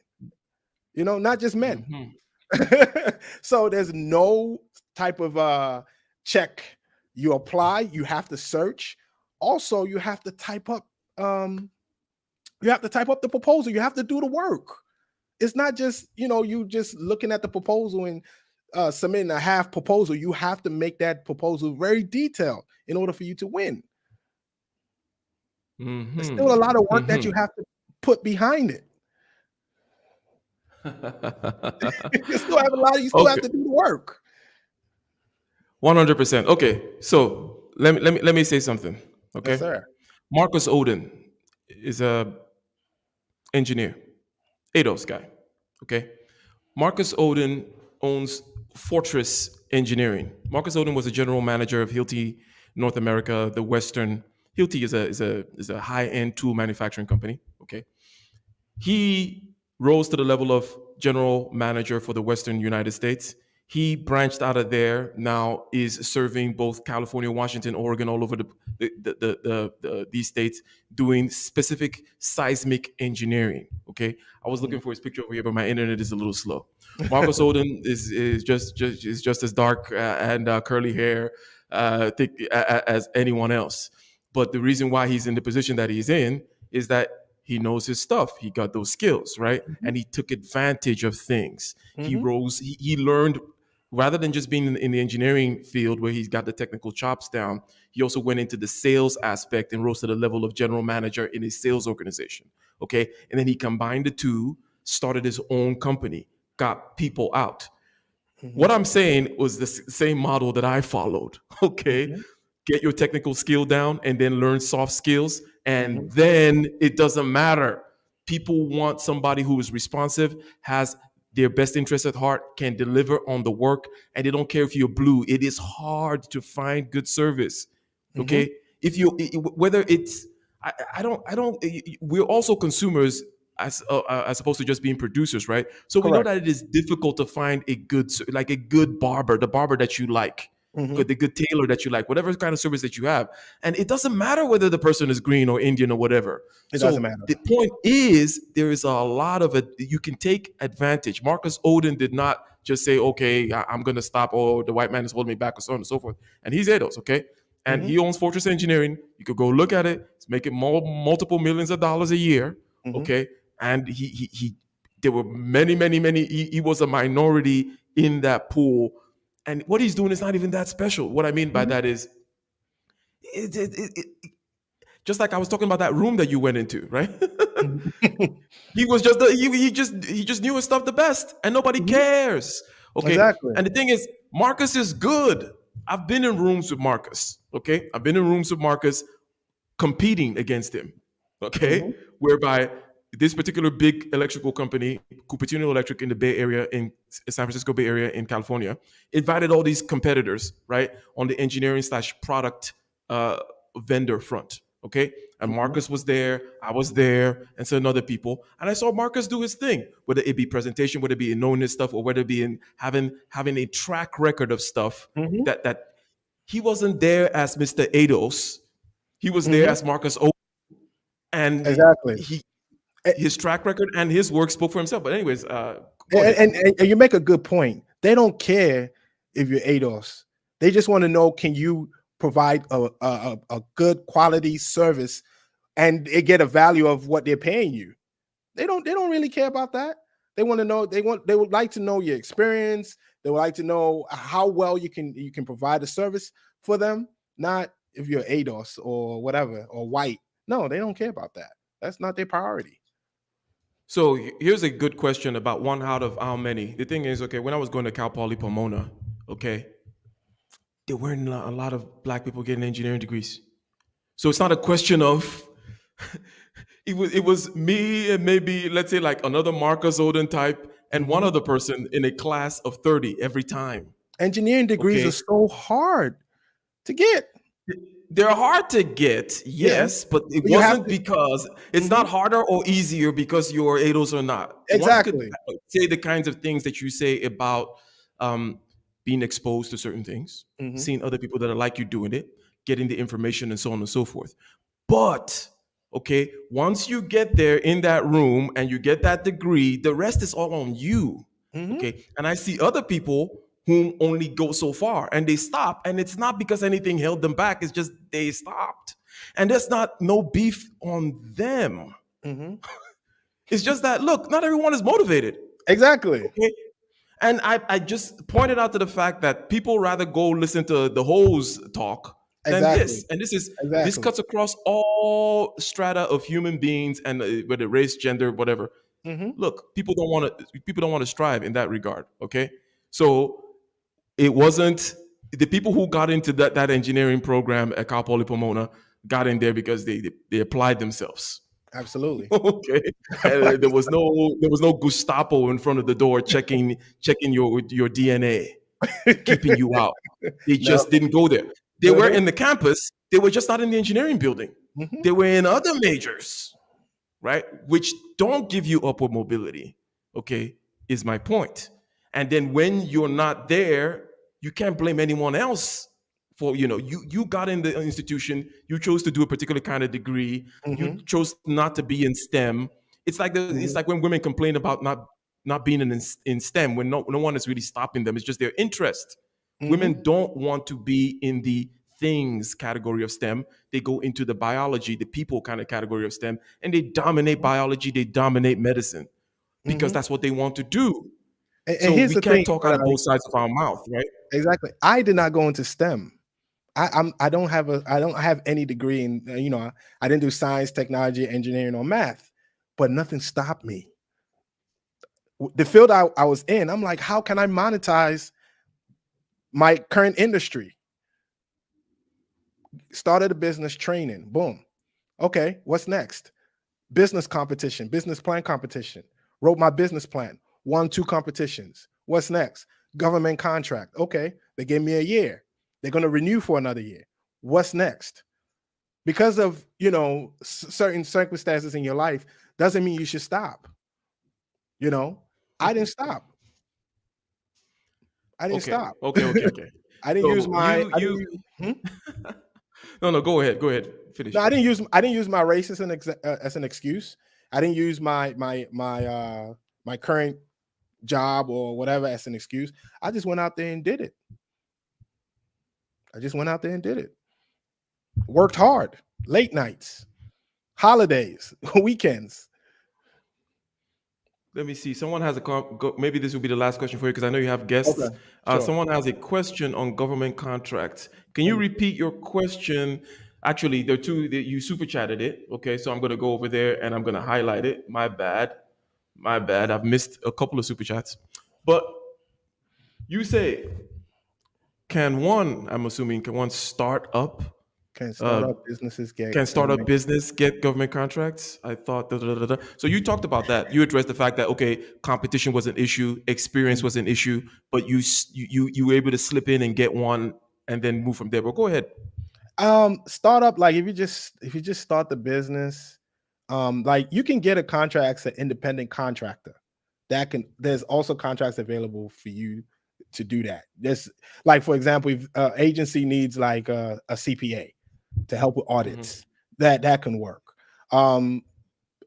[SPEAKER 3] not just men.
[SPEAKER 2] Mhm.
[SPEAKER 3] So there's no type of check. You apply, you have to search. Also, you have to type up the proposal. You have to do the work. It's not just you just looking at the proposal and submitting a half proposal. You have to make that proposal very detailed in order for you to win. There's still a lot of work that you have to put behind it. You still have you still have
[SPEAKER 2] Okay,
[SPEAKER 3] to do the work.
[SPEAKER 2] 100%. Okay, so let me say something.
[SPEAKER 3] Yes,
[SPEAKER 2] Okay,
[SPEAKER 3] sir.
[SPEAKER 2] Marcus Oden is a engineer, ADOS guy. Okay, Marcus Oden owns Fortress Engineering. Marcus Oden was a general manager of Hilti North America, the Western. Hilti is a high end tool manufacturing company. Okay, he rose to the level of general manager for the Western United States. He branched out of there. Now is serving both California, Washington, Oregon, all over these states, doing specific seismic engineering. Okay, I was looking for his picture over here, but my internet is a little slow. Marcus Oden is just as dark and curly hair, thick as anyone else. But the reason why he's in the position that he's in is that he knows his stuff. He got those skills, right? And he took advantage of things. He rose, he learned rather than just being in the engineering field where he's got the technical chops down. He also went into the sales aspect and rose to the level of general manager in his sales organization. Okay. And then he combined the two, started his own company, got people out. What I'm saying was the same model that I followed. Okay. Get your technical skill down and then learn soft skills. And then it doesn't matter. People want somebody who is responsive, has their best interest at heart, can deliver on the work, and they don't care if you're blue. It is hard to find good service. Okay. If you, whether it's, I don't, we're also consumers as opposed to just being producers, right? So we know
[SPEAKER 3] Correct.
[SPEAKER 2] that it is difficult to find a good barber, the barber that you like, the good tailor that you like, whatever kind of service that you have. And it doesn't matter whether the person is green or Indian or whatever.
[SPEAKER 3] It
[SPEAKER 2] So
[SPEAKER 3] doesn't matter.
[SPEAKER 2] the point is, there is a lot of it. You can take advantage. Marcus Oden did not just say, okay, I'm going to stop. Oh, the white man is holding me back, or so on and so forth. And he's ADOS, okay? And he owns Fortress Engineering. You could go look at it. It's making multiple millions of dollars a year, okay? And he there were many. He was a minority in that pool. And what he's doing is not even that special. What I mean by that is, just like I was talking about that room that you went into, right? He was just he just knew his stuff the best, and nobody cares. Okay,
[SPEAKER 3] Exactly.
[SPEAKER 2] and the thing is, Marcus is good. I've been in rooms with Marcus. Okay, I've been in rooms with Marcus, competing against him. Okay, whereby this particular big electrical company, Cupertino Electric in the Bay Area, in San Francisco Bay Area in California, invited all these competitors, right, on the engineering / product vendor front. Okay, and Marcus was there, I was there, and certain other people, and I saw Marcus do his thing, whether it be presentation, whether it be in knowing his stuff, or whether it be in having a track record of stuff that he wasn't there as Mr. ADOS. He was there as Marcus O. And
[SPEAKER 3] Exactly.
[SPEAKER 2] his track record and his work spoke for himself. But anyways, go
[SPEAKER 3] And,
[SPEAKER 2] ahead.
[SPEAKER 3] and you make a good point. They don't care if you're ADOS. They just want to know, can you provide a good quality service and they get a value of what they're paying you. They don't really care about that. They want to know, they would like to know your experience. They would like to know how well you can provide a service for them, not if you're ADOS or whatever or white. No, they don't care about that. That's not their priority.
[SPEAKER 2] So here's a good question about one out of how many. The thing is, okay, when I was going to Cal Poly Pomona, okay, there weren't a lot of black people getting engineering degrees. So it's not a question of it was me and maybe, let's say, like another Marcus Oden type and one other person in a class of 30 every time.
[SPEAKER 3] Engineering degrees are so hard to get.
[SPEAKER 2] They're hard to get, yes, but it wasn't because it's not harder or easier because you're ADOS or not.
[SPEAKER 3] Exactly.
[SPEAKER 2] One could say the kinds of things that you say about being exposed to certain things, seeing other people that are like you doing it, getting the information and so on and so forth. But, okay, once you get there in that room and you get that degree, the rest is all on you, okay? And I see other people whom only go so far and they stop, and it's not because anything held them back, it's just they stopped. And that's not no beef on them. It's just that, look, not everyone is motivated.
[SPEAKER 3] Exactly.
[SPEAKER 2] Okay? And I just pointed out to the fact that people rather go listen to the hose talk than this. And this cuts across all strata of human beings, and whether race, gender, whatever. Look, people don't want to strive in that regard. Okay, so it wasn't the people who got into that engineering program at Cal Poly Pomona got in there because they applied themselves.
[SPEAKER 3] Absolutely.
[SPEAKER 2] Okay. And there was no Gestapo in front of the door checking your DNA, keeping you out. They just didn't go there. They were in the campus. They were just not in the engineering building. They were in other majors, right? Which don't give you upward mobility. Okay, is my point. And then when you're not there, you can't blame anyone else for, you got in the institution, you chose to do a particular kind of degree, you chose not to be in STEM. It's like it's like when women complain about not being in STEM, when no one is really stopping them. It's just their interest. Women don't want to be in the things category of STEM. They go into the biology, the people kind of category of STEM, and they dominate biology, they dominate medicine because that's what they want to do. So we can't talk out of both sides of our mouth, right?
[SPEAKER 3] Exactly. I did not go into STEM. I don't have any degree in, I didn't do science, technology, engineering, or math, but nothing stopped me. The field I was in, I'm like, how can I monetize my current industry? Started a business, training, boom. Okay, what's next? Business competition, business plan competition. Wrote my business plan, won 2 competitions. What's next? Government contract. Okay, they gave me a year. They're going to renew for another year. What's next? Because of, certain circumstances in your life doesn't mean you should stop. I didn't stop. I didn't stop.
[SPEAKER 2] Okay.
[SPEAKER 3] I didn't use my.
[SPEAKER 2] No, go ahead. Finish.
[SPEAKER 3] No, I didn't use my race as an excuse. I didn't use my current job or whatever as an excuse. I just went out there and did it. Worked hard, late nights, holidays, weekends.
[SPEAKER 2] Let me see. Someone has maybe this will be the last question for you because I know you have guests.
[SPEAKER 3] Okay, sure.
[SPEAKER 2] Someone has a question on government contracts. Can you repeat your question? Actually, there are 2 that you super chatted it. Okay, so I'm going to go over there and I'm going to highlight it. My bad. I've missed a couple of super chats. But you say, can one start up?
[SPEAKER 3] Can startup businesses get?
[SPEAKER 2] Can startup business get government contracts? I thought. So you talked about that. You addressed the fact that competition was an issue, experience was an issue, but you were able to slip in and get one, and then move from there. But go ahead.
[SPEAKER 3] Startup, like if you just start the business, like you can get a contract as an independent contractor. There's also contracts available for you to do that. There's, like, for example, if agency needs like a CPA to help with audits, that can work.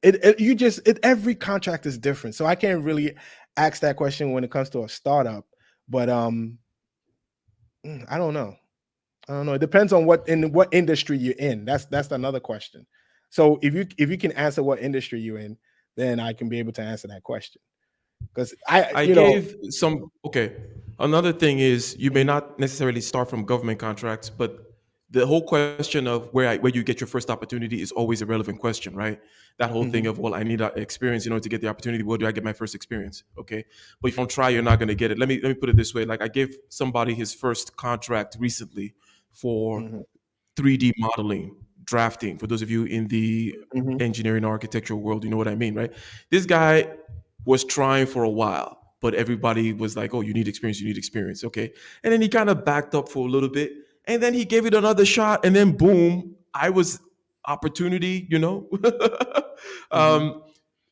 [SPEAKER 3] every contract is different, so I can't really ask that question when it comes to a startup. But I don't know. I don't know. It depends on what industry you're in. That's another question. So if you can answer what industry you're in, then I can be able to answer that question. Because I,
[SPEAKER 2] I
[SPEAKER 3] you know,
[SPEAKER 2] gave some, okay. Another thing is you may not necessarily start from government contracts, but the whole question of where you get your first opportunity is always a relevant question, right? That whole thing
[SPEAKER 3] mhm,
[SPEAKER 2] of, well, I need experience in order to get the opportunity. Where do I get my first experience? Okay. But if you don't try, you're not going to get it. Let me put it this way. Like I gave somebody his first contract recently for
[SPEAKER 3] mhm,
[SPEAKER 2] 3D modeling, drafting. For those of you in the
[SPEAKER 3] mhm,
[SPEAKER 2] engineering architectural world, you know what I mean, right? This guy was trying for a while, but everybody was like, "Oh, you need experience, you need experience." Okay. And then he kind of backed up for a little bit, and then he gave it another shot, and then boom, I was opportunity,
[SPEAKER 3] mhm,
[SPEAKER 2] um,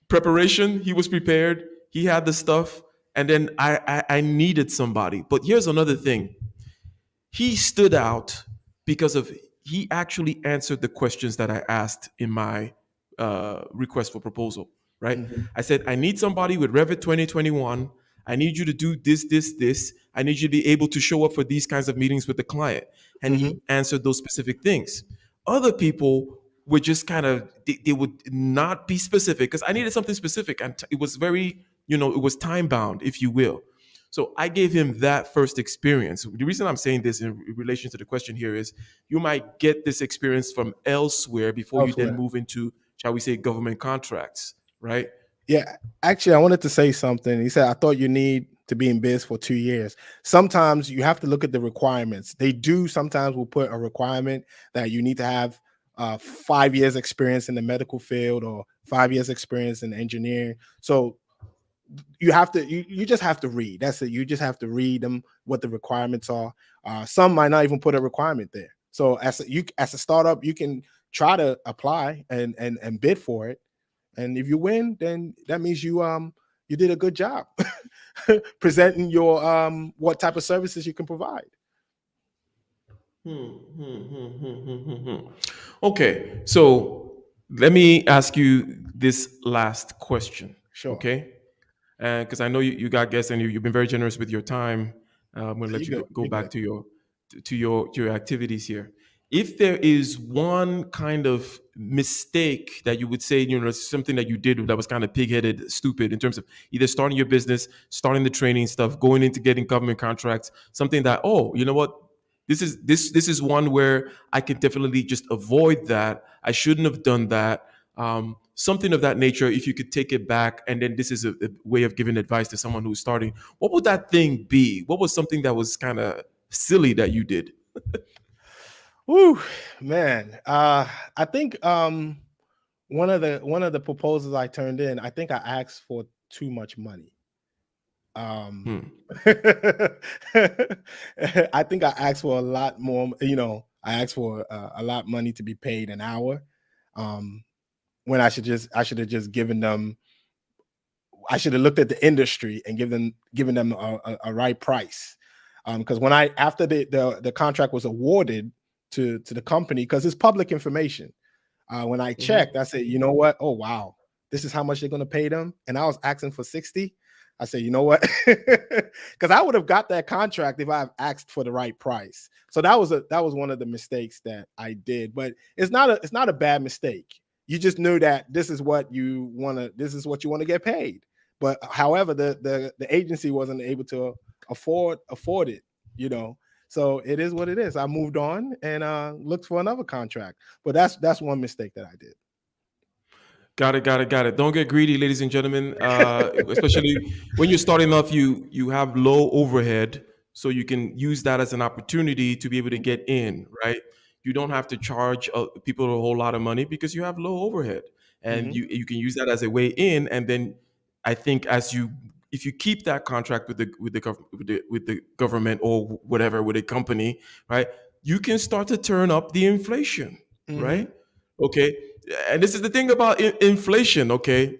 [SPEAKER 2] preparation. He was prepared, he had the stuff, and then I needed somebody. But here's another thing: he stood out because of he actually answered the questions that I asked in my request for proposal. Right?
[SPEAKER 3] mhm,
[SPEAKER 2] I said I need somebody with Revit 2021. I need you to do this, this, this. I need you to be able to show up for these kinds of meetings with the client. And
[SPEAKER 3] mhm,
[SPEAKER 2] he answered those specific things. Other people would just kind of they would not be specific because I needed something specific, and it was very it was time bound, if you will. So I gave him that first experience. The reason I'm saying this in relation to the question here is you might get this experience from elsewhere before you then
[SPEAKER 3] elsewhere.
[SPEAKER 2] move into, shall we say, government contracts, right?
[SPEAKER 3] Yeah, actually, I wanted to say something. He said, I thought you need to be in biz for 2 years. Sometimes you have to look at the requirements. They do sometimes will put a requirement that you need to have 5 years experience in the medical field or 5 years experience in engineering. So you just have to read. That's it. You just have to read them what the requirements are. Some might not even put a requirement there. So as a startup, you can try to apply and bid for it, and if you win, then that means you did a good job presenting your what type of services you can provide.
[SPEAKER 2] Okay, so let me ask you this last question,
[SPEAKER 3] Sure.
[SPEAKER 2] okay? Because I know you got guests and you've been very generous with your time. I'm going to let
[SPEAKER 3] You
[SPEAKER 2] you
[SPEAKER 3] good.
[SPEAKER 2] go
[SPEAKER 3] You
[SPEAKER 2] back
[SPEAKER 3] good.
[SPEAKER 2] to your activities here. If there is one kind of mistake that you would say, something that you did that was kind of pigheaded, stupid in terms of either starting your business, starting the training stuff, going into getting government contracts, something that, oh, you know what? This is one where I can definitely just avoid that. I shouldn't have done that. Something of that nature. If you could take it back, and then this is a way of giving advice to someone who's starting. What would that thing be? What was something that was kind of silly that you did?
[SPEAKER 3] Woo, man. I think one of the proposals I turned in, I think I asked for too much money. Um,
[SPEAKER 2] Hmm.
[SPEAKER 3] I think I asked for a lot more. I asked for a lot money to be paid an hour. Um, when I should have just given them. I should have looked at the industry and given them a right price. Because when I after the contract was awarded to the company, because it's public information. When I checked, I said, you know what? Oh wow, this is how much they're going to pay them, and I was asking for 60. I said, you know what? Because I would have got that contract if I have asked for the right price. So that was one of the mistakes that I did. But it's not a bad mistake. You just knew that this is what you want to get paid. But however, the agency wasn't able to afford it. You know, so it is what it is. I moved on and looked for another contract. But that's one mistake that I did.
[SPEAKER 2] Got it, got it, got it. Don't get greedy, ladies and gentlemen. Especially when you're starting off, you have low overhead, so you can use that as an opportunity to be able to get in. Right? You don't have to charge people a whole lot of money because you have low overhead, and
[SPEAKER 3] Mhm,
[SPEAKER 2] you can use that as a way in. And then I think if you keep that contract with the government or whatever with a company, right? You can start to turn up the inflation,
[SPEAKER 3] mhm,
[SPEAKER 2] right? Okay. And this is the thing about inflation. Okay.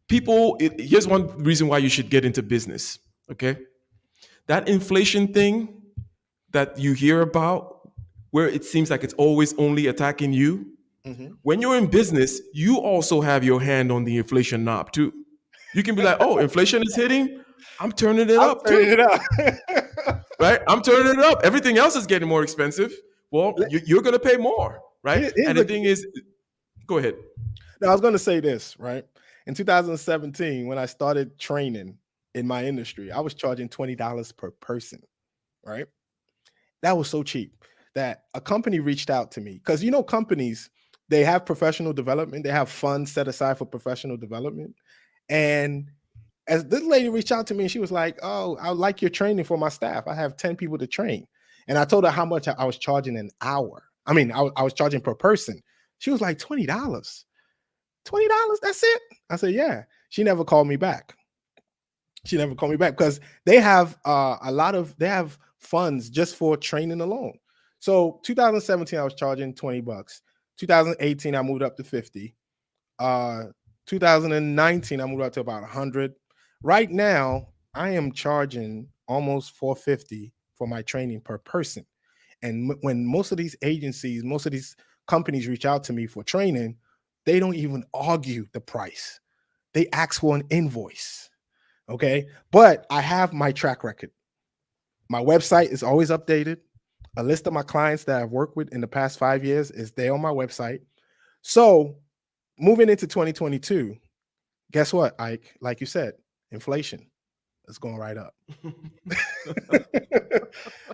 [SPEAKER 2] Here's one reason why you should get into business. Okay. That inflation thing that you hear about, where it seems like it's always only attacking you,
[SPEAKER 3] Mhm.
[SPEAKER 2] When you're in business, you also have your hand on the inflation knob too. You can be like, oh, inflation is hitting. I'm turning it
[SPEAKER 3] I'm
[SPEAKER 2] up
[SPEAKER 3] turning
[SPEAKER 2] too,
[SPEAKER 3] it up.
[SPEAKER 2] right? I'm turning it up. Everything else is getting more expensive. Well,
[SPEAKER 3] Let-
[SPEAKER 2] you're going to pay more, right?
[SPEAKER 3] Here's
[SPEAKER 2] And the
[SPEAKER 3] a,
[SPEAKER 2] thing is, go ahead.
[SPEAKER 3] now, I was going to say this, right? In 2017, when I started training in my industry, I was charging $20 per person, right? That was so cheap that a company reached out to me because companies, they have professional development, they have funds set aside for professional development. And as this lady reached out to me, and she was like, "Oh, I like your training for my staff. I have 10 people to train." And I told her how much I was charging an hour. I mean, I was charging per person. She was like, $20. $20, that's it. I said, yeah. She never called me back. She never called me back because they have they have funds just for training alone. So 2017, I was charging $20. 2018, I moved up to 50. 2019, I moved up to about 100. Right now, I am charging almost 450 for my training per person. And when most of these agencies, most of these companies reach out to me for training, they don't even argue the price. They ask for an invoice. Okay. But I have my track record. My website is always updated. A list of my clients that I've worked with in the past 5 years is there on my website. So moving into 2022, guess what, Ike? Like you said, inflation is going right up.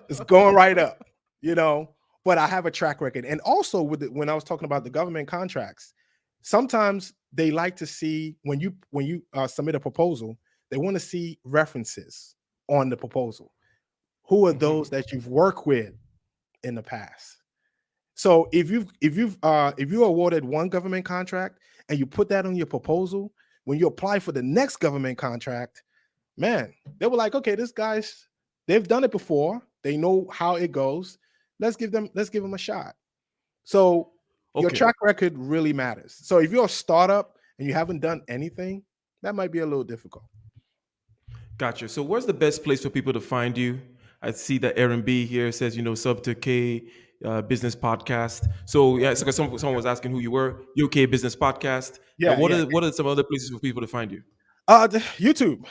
[SPEAKER 3] It's going right up, you know. But I have a track record, and also when I was talking about the government contracts, sometimes they like to see when you submit a proposal, they want to see references on the proposal. Who are those that you've worked with in the past? So if you awarded one government contract and you put that on your proposal, when you apply for the next government contract, man, they were like, okay, they've done it before. They know how it goes. Let's give them a shot. So your
[SPEAKER 2] Okay.
[SPEAKER 3] track record really matters. So if you're a startup and you haven't done anything, that might be a little difficult.
[SPEAKER 2] Gotcha. So where's the best place for people to find you? I see that Aaron B here says, sub to K Business Podcast. So yeah, so 'cause someone was asking who you were. UK Business Podcast. And
[SPEAKER 3] Yeah,
[SPEAKER 2] what
[SPEAKER 3] yeah.
[SPEAKER 2] are some other places for people to find you?
[SPEAKER 3] YouTube,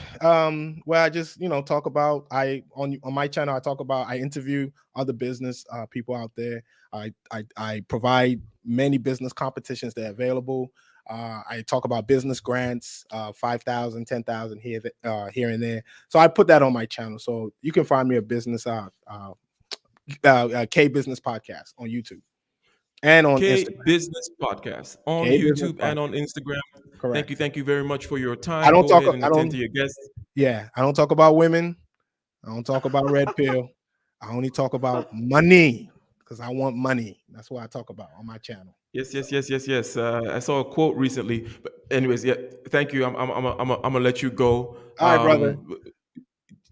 [SPEAKER 3] where I just talk about on my channel. I interview other business people out there. I provide many business competitions that are available. I talk about business grants, 5,000, 10,000 here and there. So I put that on my channel. So you can find me a business K Business Podcast on YouTube and on
[SPEAKER 2] K
[SPEAKER 3] Instagram.
[SPEAKER 2] Business Podcast on
[SPEAKER 3] K Business
[SPEAKER 2] YouTube and
[SPEAKER 3] Podcast.
[SPEAKER 2] on Instagram.
[SPEAKER 3] Correct.
[SPEAKER 2] Thank you very much for your
[SPEAKER 3] I
[SPEAKER 2] time.
[SPEAKER 3] don't
[SPEAKER 2] Go
[SPEAKER 3] talk.
[SPEAKER 2] ahead and
[SPEAKER 3] I
[SPEAKER 2] attend
[SPEAKER 3] don't.
[SPEAKER 2] to your guests.
[SPEAKER 3] Yeah, I don't talk about women. I don't talk about red pill. I only talk about money because I want money. That's what I talk about on my channel.
[SPEAKER 2] Yes. I saw a quote recently. But anyways, yeah, thank you. I'm gonna let you go.
[SPEAKER 3] All right, brother.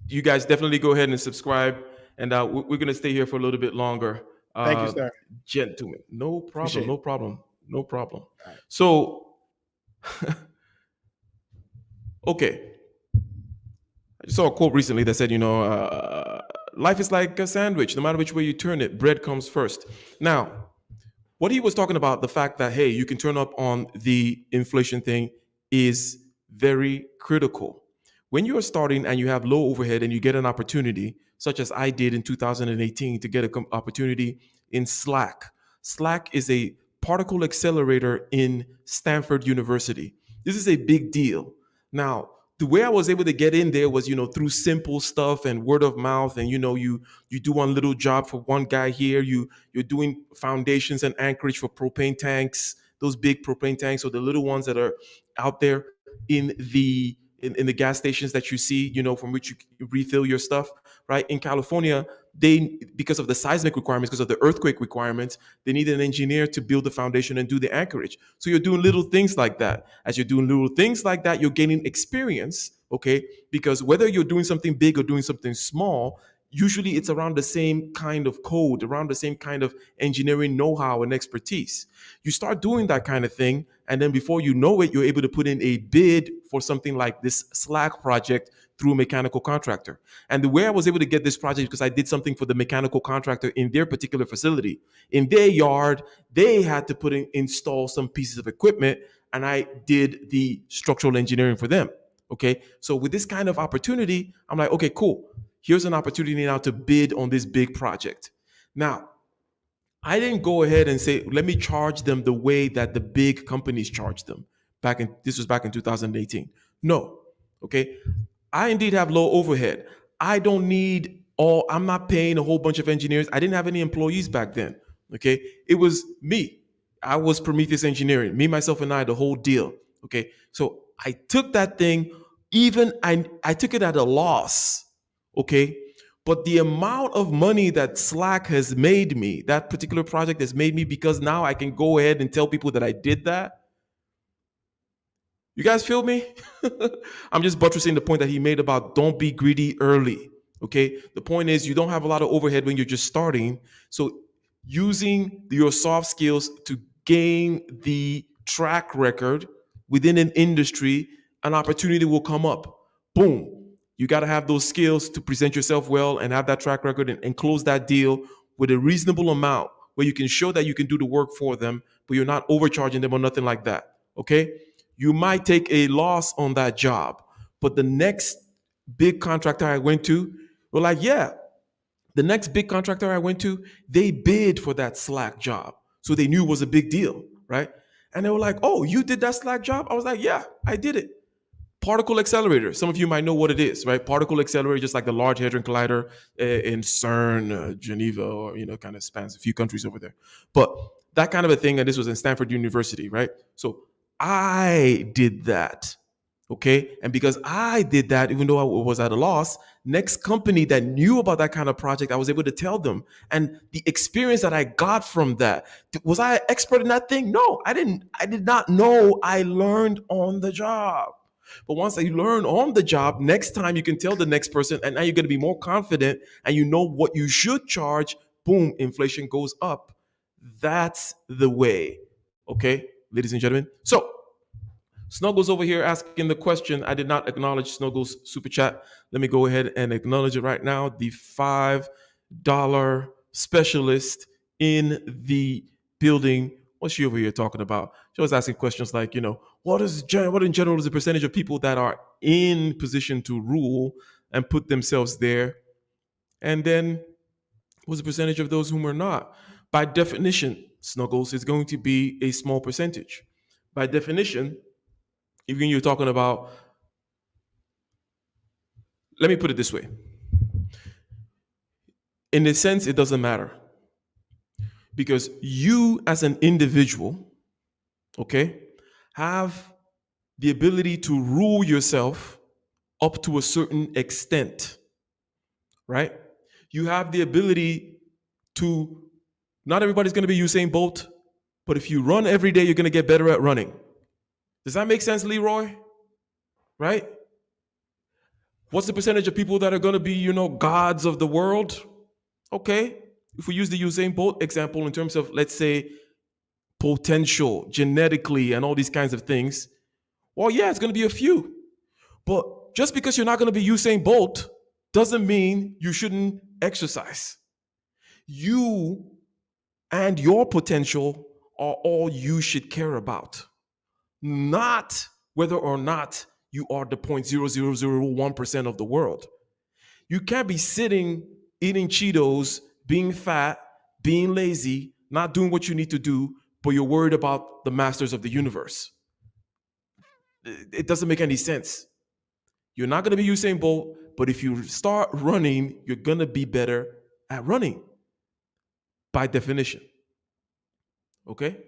[SPEAKER 2] You guys definitely go ahead and subscribe, and we're gonna stay here for a little bit longer.
[SPEAKER 3] Thank you, sir.
[SPEAKER 2] Gentlemen, no problem,
[SPEAKER 3] Appreciate it.
[SPEAKER 2] no problem, no problem.
[SPEAKER 3] All right.
[SPEAKER 2] So, okay, I just saw a quote recently that said, life is like a sandwich. No matter which way you turn it, bread comes first. Now, what he was talking about, the fact that, hey, you can turn up on the inflation thing is very critical. When you're starting and you have low overhead and you get an opportunity, such as I did in 2018 to get an opportunity in Slack. Slack is a particle accelerator in Stanford University. This is a big deal. Now, the way I was able to get in there was, through simple stuff and word of mouth, and you do one little job for one guy here. You're doing foundations and anchorage for propane tanks, those big propane tanks, or the little ones that are out there in the gas stations that you see, from which you refill your stuff, right? In California, because of the seismic requirements, because of the earthquake requirements, they need an engineer to build the foundation and do the anchorage. So you're doing little things like that. As you're doing little things like that, you're gaining experience, okay? Because whether you're doing something big or doing something small, usually it's around the same kind of code, around the same kind of engineering know-how and expertise. You start doing that kind of thing, and then before you know it, you're able to put in a bid for something like this Slack project through a mechanical contractor. And the way I was able to get this project because I did something for the mechanical contractor in their particular facility. In their yard, they had to install some pieces of equipment, and I did the structural engineering for them. Okay. So with this kind of opportunity, I'm like, okay, cool. Here's an opportunity now to bid on this big project. Now, I didn't go ahead and say, let me charge them the way that the big companies charge them. This was back in 2018. No. Okay. I indeed have low overhead. I'm not paying a whole bunch of engineers. I didn't have any employees back then. Okay. It was me. I was Prometheus Engineering, me, myself, and I, the whole deal. Okay. So I took that thing, I took it at a loss. Okay. But the amount of money that Slack has made me, that particular project has made me, because now I can go ahead and tell people that I did that. You guys feel me? I'm just buttressing the point that he made about don't be greedy early. Okay. The point is you don't have a lot of overhead when you're just starting. So using your soft skills to gain the track record within an industry, an opportunity will come up. Boom. You got to have those skills to present yourself well and have that track record and close that deal with a reasonable amount where you can show that you can do the work for them, but you're not overcharging them or nothing like that. Okay. You might take a loss on that job, but the next big contractor I went to were like, yeah, the next big contractor I went to, they bid for that Slack job. So they knew it was a big deal, right? And they were like, oh, you did that Slack job? I was like, yeah, I did it. Particle accelerator. Some of you might know what it is, right? Particle accelerator, just like the Large Hadron Collider in CERN, Geneva, or, kind of spans a few countries over there. But that kind of a thing, and this was in Stanford University, right? So I did that, okay? And because I did that, even though I was at a loss, next company that knew about that kind of project, I was able to tell them. And the experience that I got from that, was I an expert in that thing? No, I did not know. I learned on the job. But once you learn on the job, next time you can tell the next person, and now you're going to be more confident and you know what you should charge. Boom, inflation goes up. That's the way. Okay, ladies and gentlemen. So Snuggles over here asking the question. I did not acknowledge Snuggles' super chat. Let me go ahead and acknowledge it right now. The $5 specialist in the building. What's she over here talking about? She was asking questions like, what in general is the percentage of people that are in position to rule and put themselves there? And then what's the percentage of those whom are not? By definition, Snuggles, is going to be a small percentage. By definition, even you're talking about, let me put it this way. In a sense, it doesn't matter. Because you as an individual, okay, have the ability to rule yourself up to a certain extent, right? You have the ability to, not everybody's going to be Usain Bolt, but if you run every day, you're going to get better at running. Does that make sense, Leroy? Right? What's the percentage of people that are going to be, gods of the world? Okay. If we use the Usain Bolt example in terms of, let's say, potential, genetically, and all these kinds of things, well, yeah, it's going to be a few. But just because you're not going to be Usain Bolt doesn't mean you shouldn't exercise. You and your potential are all you should care about. Not whether or not you are the 0.0001% of the world. You can't be sitting, eating Cheetos, being fat, being lazy, not doing what you need to do, but you're worried about the masters of the universe. It doesn't make any sense. You're not going to be Usain Bolt, but if you start running, you're going to be better at running by definition. Okay?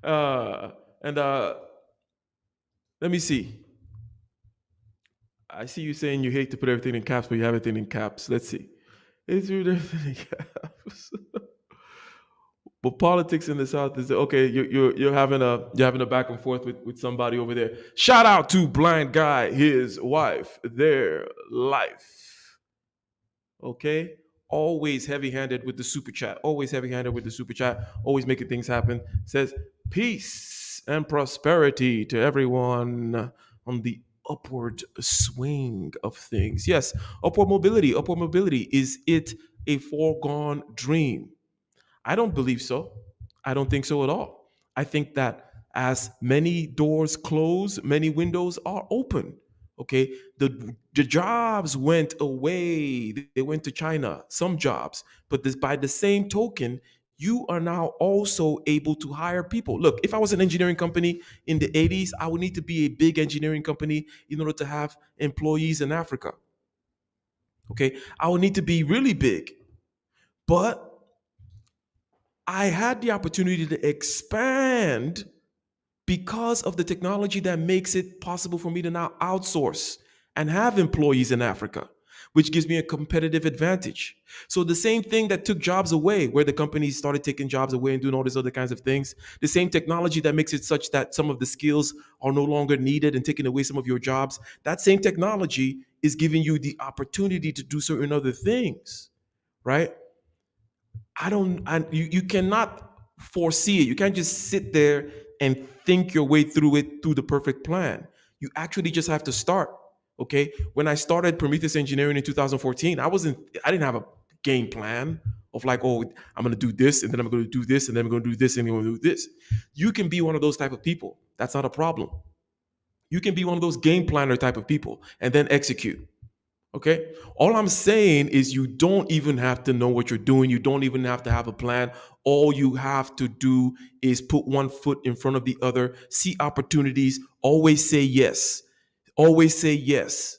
[SPEAKER 2] Let me see. I see you saying you hate to put everything in caps, but you have everything in caps. Let's see. It's everything in caps. But politics in the South is okay. You're having a back and forth with somebody over there. Shout out to blind guy, his wife, their life. Okay, always heavy-handed with the super chat. Always heavy-handed with the super chat. Always making things happen. Says peace and prosperity to everyone on the upward swing of things. Yes, upward mobility. Upward mobility, is it a foregone dream? I don't believe so. I don't think so at all. I think that as many doors close, many windows are open. Okay, the jobs went away. They went to China. Some jobs, but this, by the same token, you are now also able to hire people. Look, if I was an engineering company in the 80s, I would need to be a big engineering company in order to have employees in Africa. Okay, I would need to be really big, but I had the opportunity to expand because of the technology that makes it possible for me to now outsource and have employees in Africa, which gives me a competitive advantage. So the same thing that took jobs away, where the companies started taking jobs away and doing all these other kinds of things, the same technology that makes it such that some of the skills are no longer needed and taking away some of your jobs, that same technology is giving you the opportunity to do certain other things, right? You cannot foresee it. You can't just sit there and think your way through it through the perfect plan. You actually just have to start. Okay. When I started Prometheus Engineering in 2014, I didn't have a game plan of like, oh, I'm gonna do this, and then I'm gonna do this, and then I'm gonna do this, and then I'm gonna do this. You can be one of those type of people. That's not a problem. You can be one of those game planner type of people and then execute. Okay. All I'm saying is you don't even have to know what you're doing. You don't even have to have a plan. All you have to do is put one foot in front of the other, see opportunities, always say yes. Always say yes.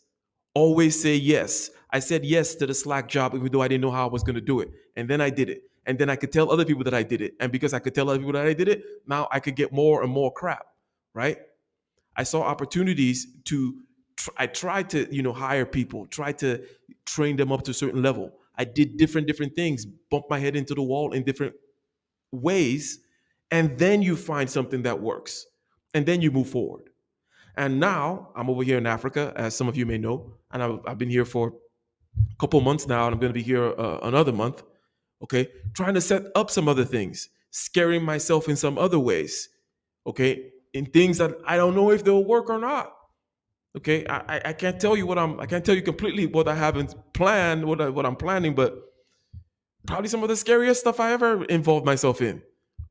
[SPEAKER 2] Always say yes. I said yes to the Slack job, even though I didn't know how I was going to do it. And then I did it. And then I could tell other people that I did it. And because I could tell other people that I did it, now I could get more and more crap. Right. I saw opportunities to I tried to, hire people, try to train them up to a certain level. I did different things, bumped my head into the wall in different ways, and then you find something that works, and then you move forward. And now I'm over here in Africa, as some of you may know, and I've been here for a couple months now, and I'm going to be here another month. Okay, trying to set up some other things, scaring myself in some other ways. Okay, in things that I don't know if they'll work or not. Okay, I can't tell you I can't tell you completely what I haven't planned, what I'm planning, but probably some of the scariest stuff I ever involved myself in.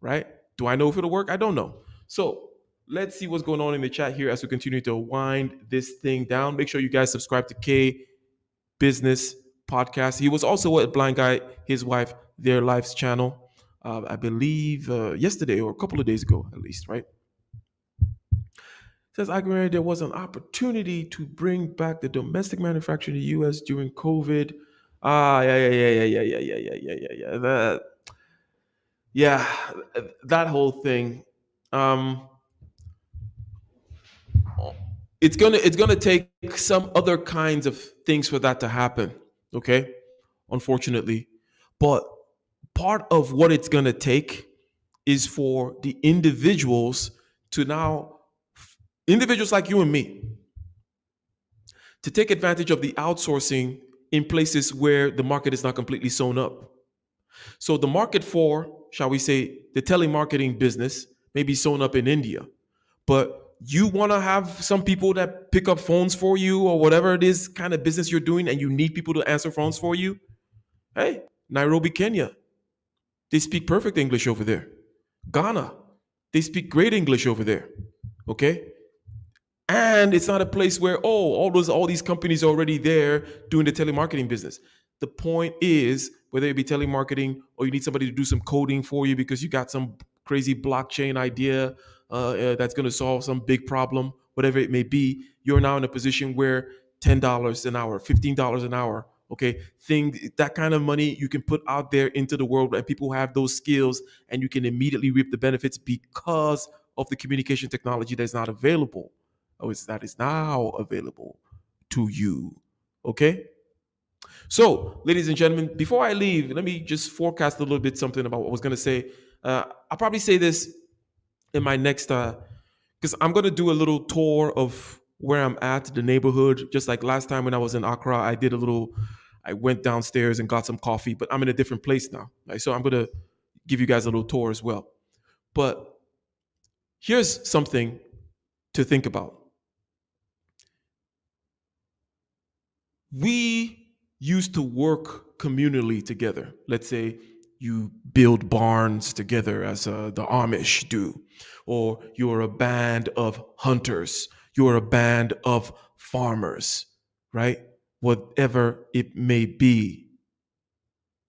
[SPEAKER 2] Right? Do I know if it'll work? I don't know. So let's see what's going on in the chat here as we continue to wind this thing down. Make sure you guys subscribe to K Business Podcast. He was also a blind guy, his wife, their life's channel. I believe yesterday or a couple of days ago, at least, right? Says Aguirre, there was an opportunity to bring back the domestic manufacturing in the U.S. during COVID. Yeah. That whole thing. It's gonna take some other kinds of things for that to happen. Okay, unfortunately, but part of what it's gonna take is for the individuals to now, individuals like you and me, to take advantage of the outsourcing in places where the market is not completely sewn up. So the market for, shall we say, the telemarketing business may be sewn up in India, but you want to have some people that pick up phones for you or whatever it is kind of business you're doing, and you need people to answer phones for you. Hey, Nairobi, Kenya, they speak perfect English over there. Ghana, they speak great English over there. Okay. And it's not a place where, all these companies are already there doing the telemarketing business. The point is, whether it be telemarketing or you need somebody to do some coding for you because you got some crazy blockchain idea that's going to solve some big problem, whatever it may be, you're now in a position where $10 an hour, $15 an hour, okay, that kind of money you can put out there into the world, and people have those skills, and you can immediately reap the benefits because of the communication technology that's not available. That is now available to you. Okay. So, ladies and gentlemen, before I leave, let me just forecast a little bit something about what I was going to say. I'll probably say this in my next, because I'm gonna do a little tour of where I'm at, the neighborhood. Just like last time when I was in Accra, I went downstairs and got some coffee, but I'm in a different place now. Right? So I'm gonna give you guys a little tour as well. But here's something to think about. We used to work communally together. Let's say you build barns together as the Amish do, or you're a band of hunters, you're a band of farmers, right? Whatever it may be.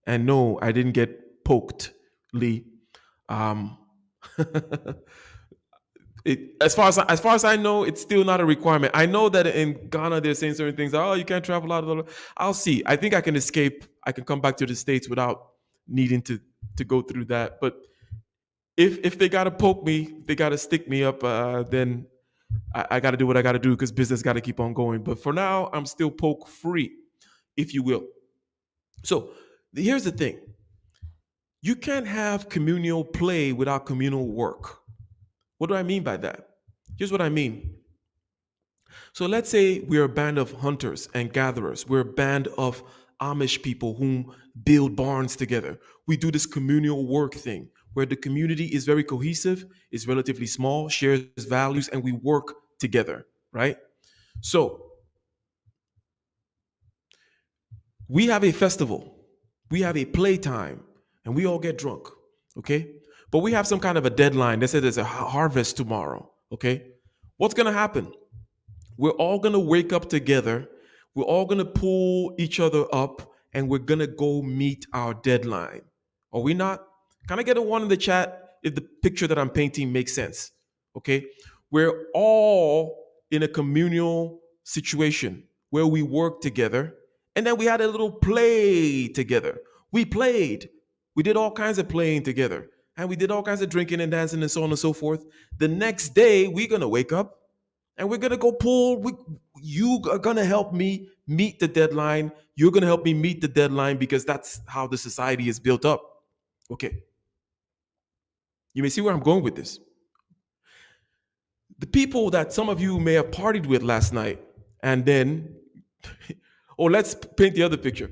[SPEAKER 2] And no, I didn't get poked, Lee. Um, as far as I know, it's still not a requirement. I know that in Ghana they're saying certain things. Oh, you can't travel out of the. I'll see. I think I can escape. I can come back to the States without needing to go through that. But if they gotta poke me, they gotta stick me up, then I gotta do what I gotta do because business gotta keep on going. But for now, I'm still poke free, if you will. So here's the thing: you can't have communal play without communal work. What do I mean by that? Here's what I mean. So let's say we're a band of hunters and gatherers. We're a band of Amish people who build barns together. We do this communal work thing where the community is very cohesive, is relatively small, shares values, and we work together, right? So we have a festival, we have a playtime, and we all get drunk, okay? But we have some kind of a deadline. They said there's a harvest tomorrow, okay? What's gonna happen? We're all gonna wake up together. We're all gonna pull each other up and we're gonna go meet our deadline. Are we not? Can I get a one in the chat if the picture that I'm painting makes sense? Okay. We're all in a communal situation where we work together and then we had a little play together. We played. We did all kinds of playing together and we did all kinds of drinking and dancing and so on and so forth. The next day, we're gonna wake up and we're gonna go pull. You are gonna help me meet the deadline. You're gonna help me meet the deadline because that's how the society is built up. Okay. You may see where I'm going with this. The people that some of you may have partied with last night, and then, or let's paint the other picture.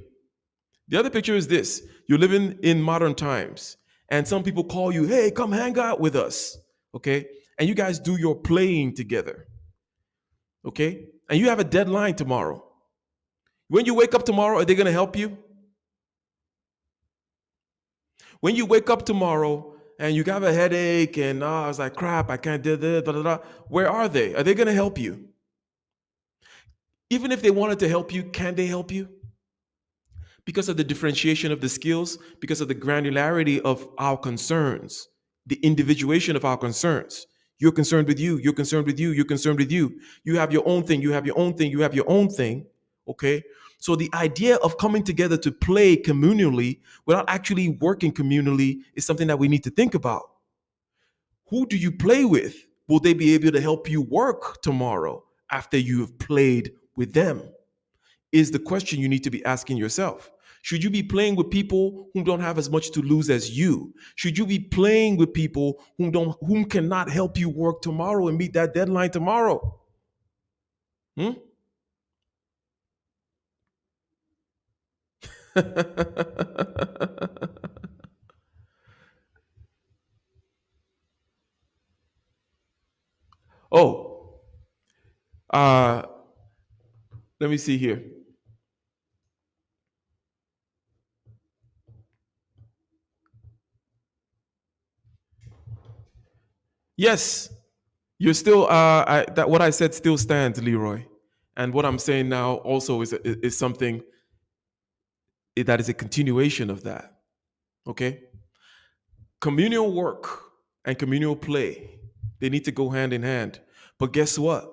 [SPEAKER 2] The other picture is this: you're living in modern times, and some people call you, "Hey, come hang out with us." Okay, and you guys do your playing together. Okay? And you have a deadline tomorrow. When you wake up tomorrow, are they going to help you? When you wake up tomorrow and you have a headache and I was like, crap, I can't do this, blah, blah, blah, where are they? Are they going to help you? Even if they wanted to help you, can they help you? Because of the differentiation of the skills, because of the granularity of our concerns, the individuation of our concerns. You're concerned with you. You're concerned with you. You're concerned with you. You have your own thing. You have your own thing. You have your own thing. Okay. So the idea of coming together to play communally without actually working communally is something that we need to think about. Who do you play with? Will they be able to help you work tomorrow after you've played with them? Is the question you need to be asking yourself. Should you be playing with people who don't have as much to lose as you? Should you be playing with people whom cannot help you work tomorrow and meet that deadline tomorrow? Oh, let me see here. Yes, you're still. That what I said still stands, Leroy, and what I'm saying now also is something that is a continuation of that. Okay, communal work and communal play, they need to go hand in hand. But guess what?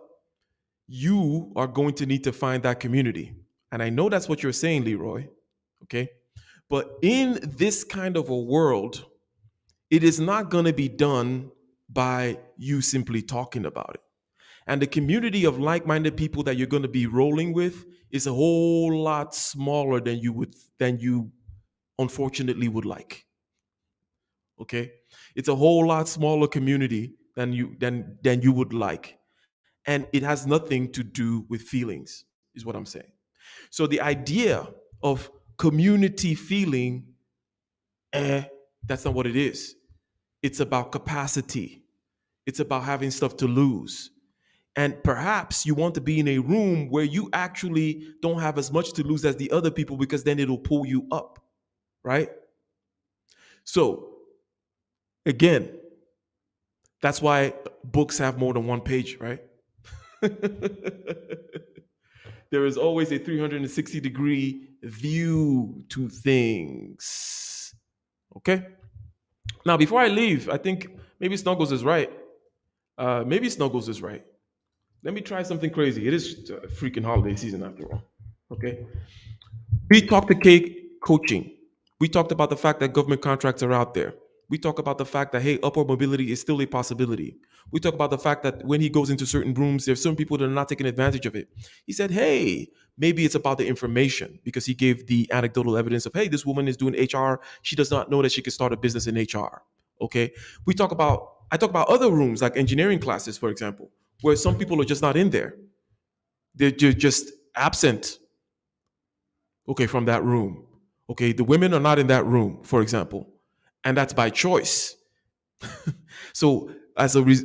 [SPEAKER 2] You are going to need to find that community, and I know that's what you're saying, Leroy. Okay, but in this kind of a world, it is not going to be done by you simply talking about it. And the community of like-minded people that you're going to be rolling with is a whole lot smaller than you unfortunately would like. Okay? It's a whole lot smaller community than you would like. And it has nothing to do with feelings, is what I'm saying. So the idea of community feeling, that's not what it is. It's about capacity. It's about having stuff to lose. And perhaps you want to be in a room where you actually don't have as much to lose as the other people, because then it'll pull you up, right? So again, that's why books have more than one page, right? There is always a 360-degree view to things. Okay? Now, before I leave, I think maybe Snuggles is right. Let me try something crazy. It is freaking holiday season after all. Okay? We talked to K coaching. We talked about the fact that government contracts are out there. We talk about the fact that, hey, upward mobility is still a possibility. We talk about the fact that when he goes into certain rooms, there's some people that are not taking advantage of it. He said, hey, maybe it's about the information, because he gave the anecdotal evidence of, hey, this woman is doing HR. She does not know that she can start a business in HR. Okay. I talk about other rooms like engineering classes, for example, where some people are just not in there. They're just absent. Okay, from that room. Okay, the women are not in that room, for example, and that's by choice. So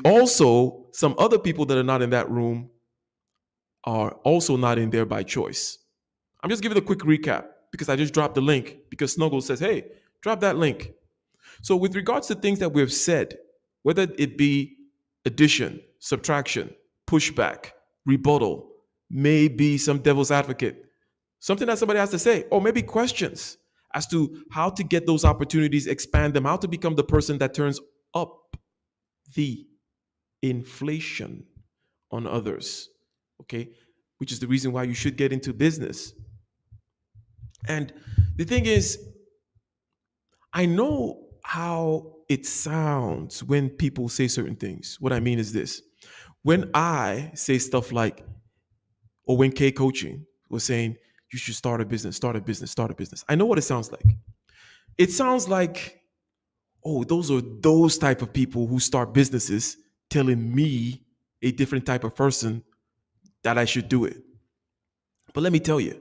[SPEAKER 2] also some other people that are not in that room are also not in there by choice. I'm just giving a quick recap because I just dropped the link because Snuggles says, hey, drop that link. So with regards to things that we've said, whether it be addition, subtraction, pushback, rebuttal, maybe some devil's advocate, something that somebody has to say, or maybe questions as to how to get those opportunities, expand them, how to become the person that turns up the inflation on others, okay? Which is the reason why you should get into business. And the thing is, I know how it sounds when people say certain things. What I mean is this. When I say stuff like, or when K Coaching was saying, you should start a business. I know what it sounds like. It sounds like, oh, those are those type of people who start businesses telling me, a different type of person, that I should do it. But let me tell you,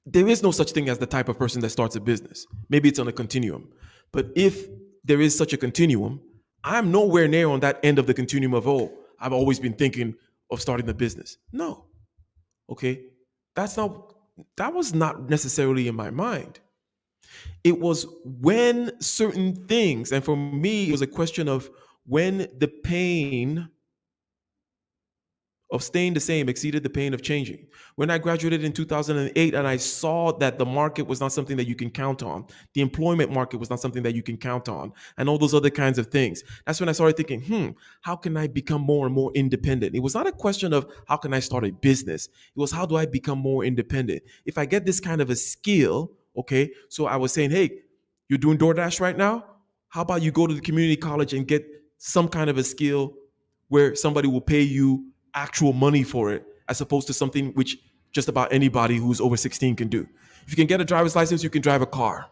[SPEAKER 2] there is no such thing as the type of person that starts a business. Maybe it's on a continuum. But if there is such a continuum, I'm nowhere near on that end of the continuum of, oh, I've always been thinking of starting a business. No. Okay. That was not necessarily in my mind. It was when certain things, and for me, it was a question of when the pain of staying the same exceeded the pain of changing. When I graduated in 2008 and I saw that the market was not something that you can count on, the employment market was not something that you can count on, and all those other kinds of things, that's when I started thinking, how can I become more and more independent? It was not a question of how can I start a business. It was how do I become more independent? If I get this kind of a skill, okay, so I was saying, hey, you're doing DoorDash right now? How about you go to the community college and get some kind of a skill where somebody will pay you actual money for it, as opposed to something which just about anybody who's over 16 can do. If you can get a driver's license, you can drive a car,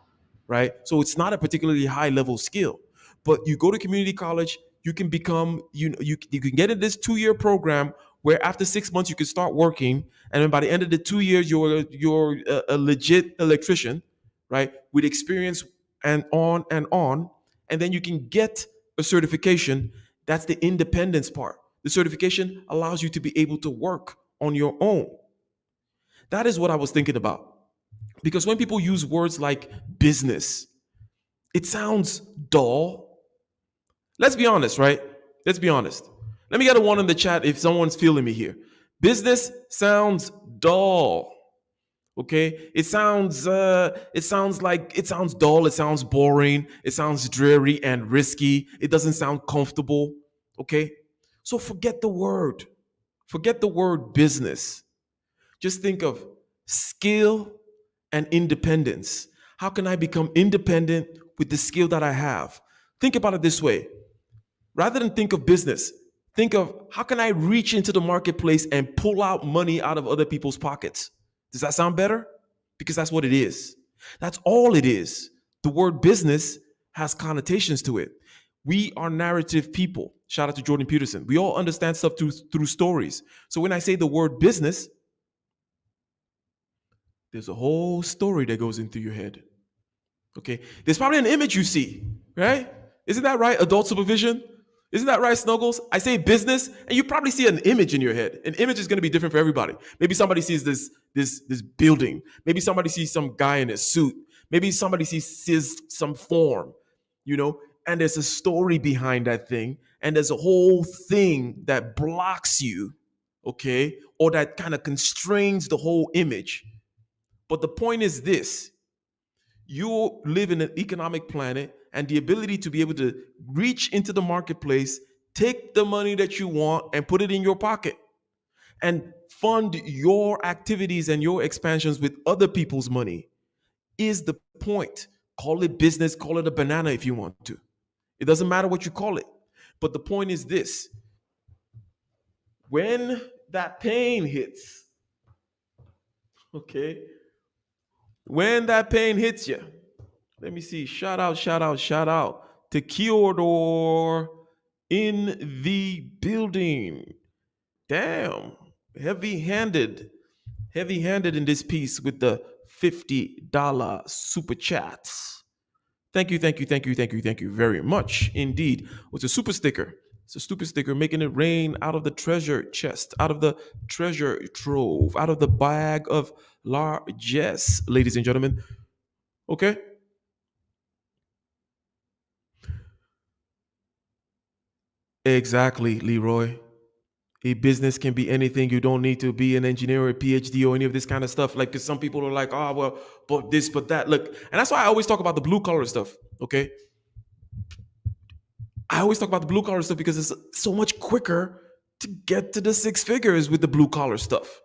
[SPEAKER 2] right? So it's not a particularly high level skill, but you go to community college, you can become, you can get in this 2-year program where after 6 months you can start working, and then by the end of the 2 years you're a legit electrician, right? With experience and on, and then you can get a certification. That's the independence part. The certification allows you to be able to work on your own. That is what I was thinking about. Because when people use words like business, it sounds dull. Let's be honest, right? Let's be honest. Let me get a 1 in the chat if someone's feeling me here. Business sounds dull. Okay? It sounds dull, it sounds boring, it sounds dreary and risky. It doesn't sound comfortable. Okay? So forget the word business. Just think of skill and independence. How can I become independent with the skill that I have? Think about it this way. Rather than think of business, think of how can I reach into the marketplace and pull out money out of other people's pockets? Does that sound better? Because that's what it is. That's all it is. The word business has connotations to it. We are narrative people. Shout out to Jordan Peterson. We all understand stuff through stories. So when I say the word business, there's a whole story that goes into your head. Okay. There's probably an image you see, right? Isn't that right? Adult supervision. Isn't that right, Snuggles? I say business, and you probably see an image in your head. An image is going to be different for everybody. Maybe somebody sees this building. Maybe somebody sees some guy in a suit. Maybe somebody sees some form, and there's a story behind that thing, and there's a whole thing that blocks you, okay, or that kind of constrains the whole image. But the point is this: you live in an economic planet, and the ability to be able to reach into the marketplace, take the money that you want and put it in your pocket and fund your activities and your expansions with other people's money is the point. Call it business, call it a banana if you want to. It doesn't matter what you call it. But the point is this: when that pain hits, okay, when that pain hits you, let me see. Shout out to Kyodor in the building. Damn. Heavy-handed in this piece with the $50 super chats. Thank you very much indeed. It's a super sticker. It's a stupid sticker making it rain out of the treasure chest, out of the treasure trove, out of the bag of largesse, ladies and gentlemen. Okay? Exactly, Leroy. A business can be anything. You don't need to be an engineer or a PhD or any of this kind of stuff. Like, because some people are like, oh, well, but this, but that. Look, and that's why I always talk about the blue collar stuff, okay? I always talk about the blue collar stuff because it's so much quicker to get to the six figures with the blue collar stuff.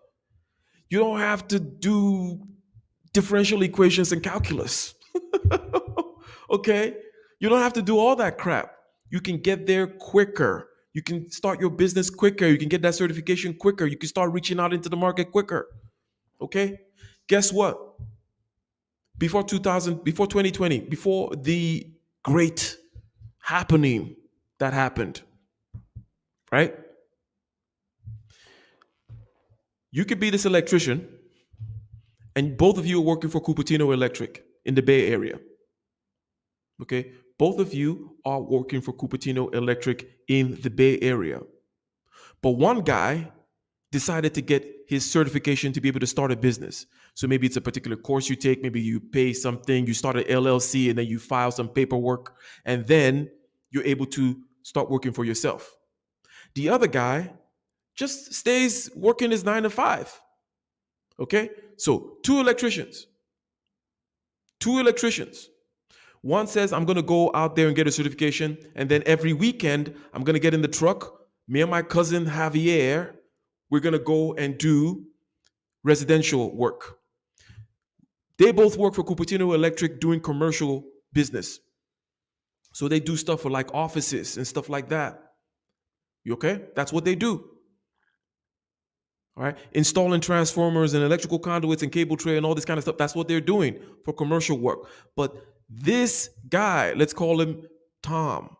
[SPEAKER 2] You don't have to do differential equations and calculus, okay? You don't have to do all that crap. You can get there quicker. You can start your business quicker. You can get that certification quicker. You can start reaching out into the market quicker. Okay? Guess what? Before 2020, before the great happening that happened, right? You could be this electrician, and both of you are working for Cupertino Electric in the Bay Area. Okay? Both of you are working for Cupertino Electric in the Bay Area. But one guy decided to get his certification to be able to start a business. So maybe it's a particular course you take, maybe you pay something, you start an LLC, and then you file some paperwork, and then you're able to start working for yourself. The other guy just stays working his 9 to 5. Okay? So two electricians. One says, I'm going to go out there and get a certification. And then every weekend, I'm going to get in the truck. Me and my cousin Javier, we're going to go and do residential work. They both work for Cupertino Electric doing commercial business. So they do stuff for like offices and stuff like that. You okay? That's what they do. All right? Installing transformers and electrical conduits and cable tray and all this kind of stuff. That's what they're doing for commercial work. But this guy, let's call him Tom.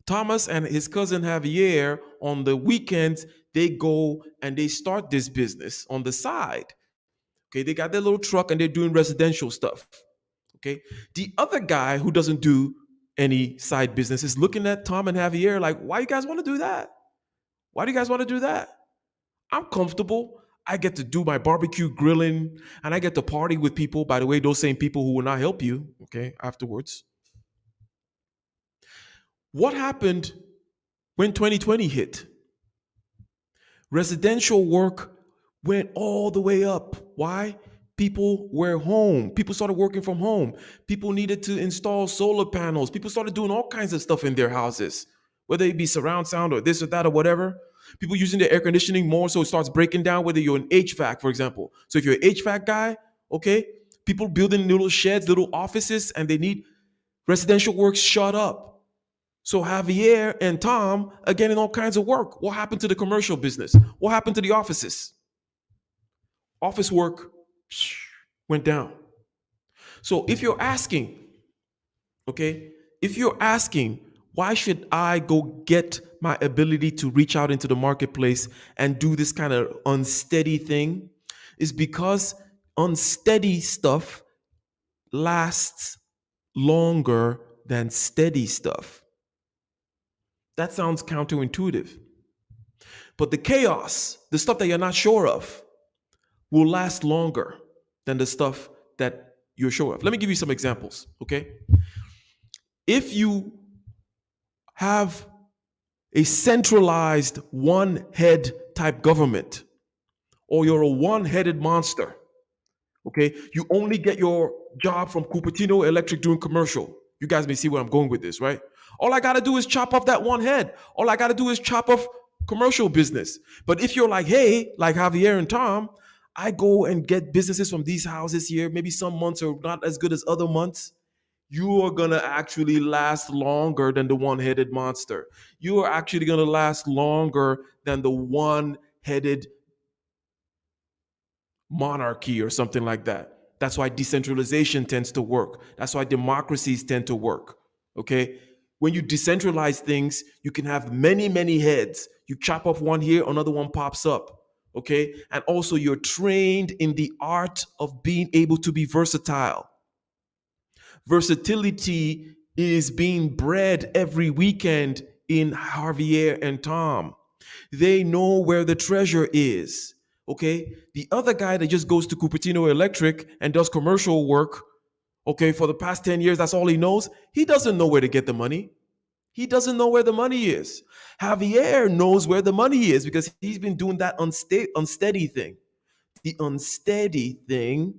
[SPEAKER 2] Thomas and his cousin Javier, on the weekends, they go and they start this business on the side. Okay, they got their little truck and they're doing residential stuff. Okay, the other guy who doesn't do any side business is looking at Tom and Javier like, why you guys want to do that? Why do you guys want to do that? I'm comfortable. I get to do my barbecue grilling and I get to party with people, by the way, those same people who will not help you, okay, afterwards. What happened when 2020 hit? Residential work went all the way up. Why? People were home. People started working from home. People needed to install solar panels. People started doing all kinds of stuff in their houses, whether it be surround sound or this or that or whatever. People using their air conditioning more, so it starts breaking down, whether you're an HVAC, for example. So if you're an HVAC guy, okay, people building little sheds, little offices, and they need residential work shut up. So Javier and Tom are getting all kinds of work. What happened to the commercial business? What happened to the offices? Office work went down. So if you're asking, okay, if you're asking, why should I go get my ability to reach out into the marketplace and do this kind of unsteady thing? Is because unsteady stuff lasts longer than steady stuff. That sounds counterintuitive. But the chaos, the stuff that you're not sure of, will last longer than the stuff that you're sure of. Let me give you some examples, okay? If you have a centralized one head type government, or you're a one headed monster, okay, you only get your job from Cupertino Electric doing commercial. You guys may see where I'm going with this, right? All I got to do is chop off that one head. All I got to do is chop off commercial business. But if you're like, hey, like Javier and Tom, I go and get businesses from these houses here. Maybe some months are not as good as other months. You are going to actually last longer than the one-headed monster. You are actually going to last longer than the one-headed monarchy or something like that. That's why decentralization tends to work. That's why democracies tend to work. Okay? When you decentralize things, you can have many, many heads. You chop off one here, another one pops up. Okay? And also, you're trained in the art of being able to be versatile. Versatility is being bred every weekend in Javier and Tom. They know where the treasure is. Okay? The other guy that just goes to Cupertino Electric and does commercial work, okay, for the past 10 years, that's all he knows. He doesn't know where to get the money. He doesn't know where the money is. Javier knows where the money is because he's been doing that unsteady thing. The unsteady thing,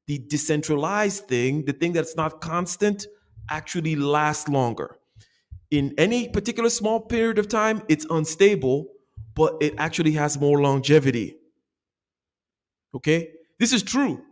[SPEAKER 2] the decentralized thing, the thing that's not constant, actually lasts longer. In any particular small period of time, it's unstable, but it actually has more longevity. Okay? This is true.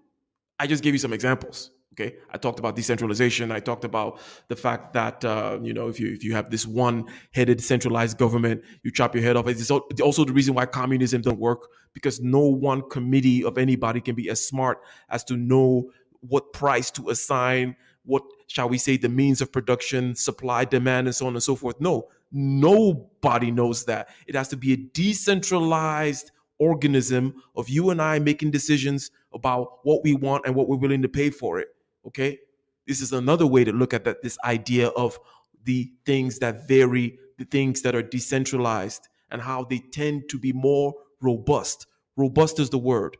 [SPEAKER 2] I just gave you some examples. Okay, I talked about decentralization. I talked about the fact that if you have this one-headed centralized government, you chop your head off. It's also the reason why communism doesn't work, because no one committee of anybody can be as smart as to know what price to assign, what shall we say, the means of production, supply, demand, and so on and so forth. No, nobody knows that. It has to be a decentralized organism of you and I making decisions about what we want and what we're willing to pay for it. Okay, this is another way to look at that. This idea of the things that vary, the things that are decentralized, and how they tend to be more robust. Robust is the word.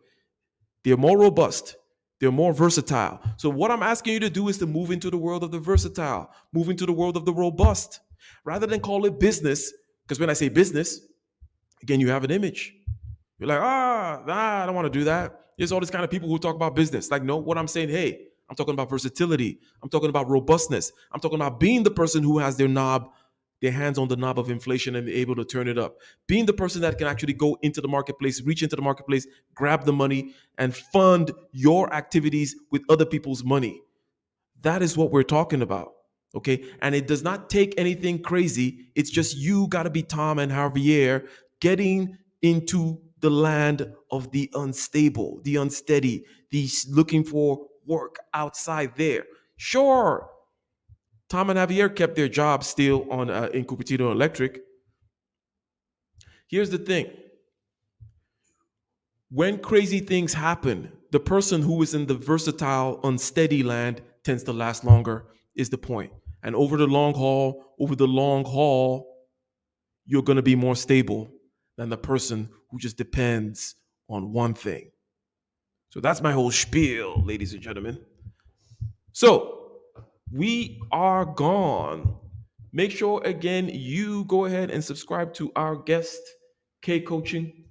[SPEAKER 2] They're more robust. They're more versatile. So what I'm asking you to do is to move into the world of the versatile, move into the world of the robust, rather than call it business. Because when I say business, again, you have an image. You're like, I don't want to do that. There's all these kind of people who talk about business. Like, no, what I'm saying, hey, I'm talking about versatility. I'm talking about robustness. I'm talking about being the person who has their hands on the knob of inflation and be able to turn it up. Being the person that can actually go into the marketplace, reach into the marketplace, grab the money, and fund your activities with other people's money. That is what we're talking about. Okay. And it does not take anything crazy. It's just you got to be Tom and Javier getting into the land of the unstable, the unsteady, the looking for work outside there. Sure, Tom and Javier kept their jobs still on in Cupertino Electric. Here's the thing. When crazy things happen, the person who is in the versatile, unsteady land tends to last longer, is the point. And over the long haul, you're going to be more stable than the person who just depends on one thing. So that's my whole spiel, ladies and gentlemen. So we are gone. Make sure, again, you go ahead and subscribe to our guest, K Coaching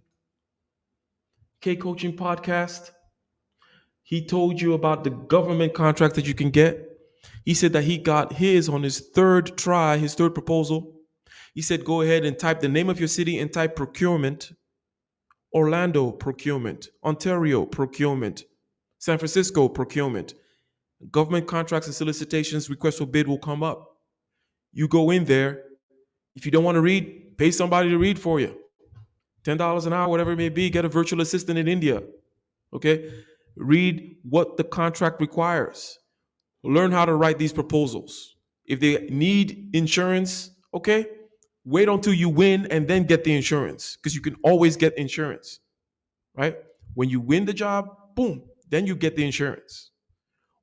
[SPEAKER 2] Podcast. He told you about the government contract that you can get. He said that he got his on his third try, his third proposal. He said, go ahead and type the name of your city and type procurement. Orlando, procurement. Ontario, procurement. San Francisco, procurement. Government contracts and solicitations, request for bid will come up. You go in there. If you don't want to read, pay somebody to read for you. $10 an hour, whatever it may be. Get a virtual assistant in India. Okay? Read what the contract requires. Learn how to write these proposals. If they need insurance, okay, wait until you win and then get the insurance because you can always get insurance, right? When you win the job, boom, then you get the insurance.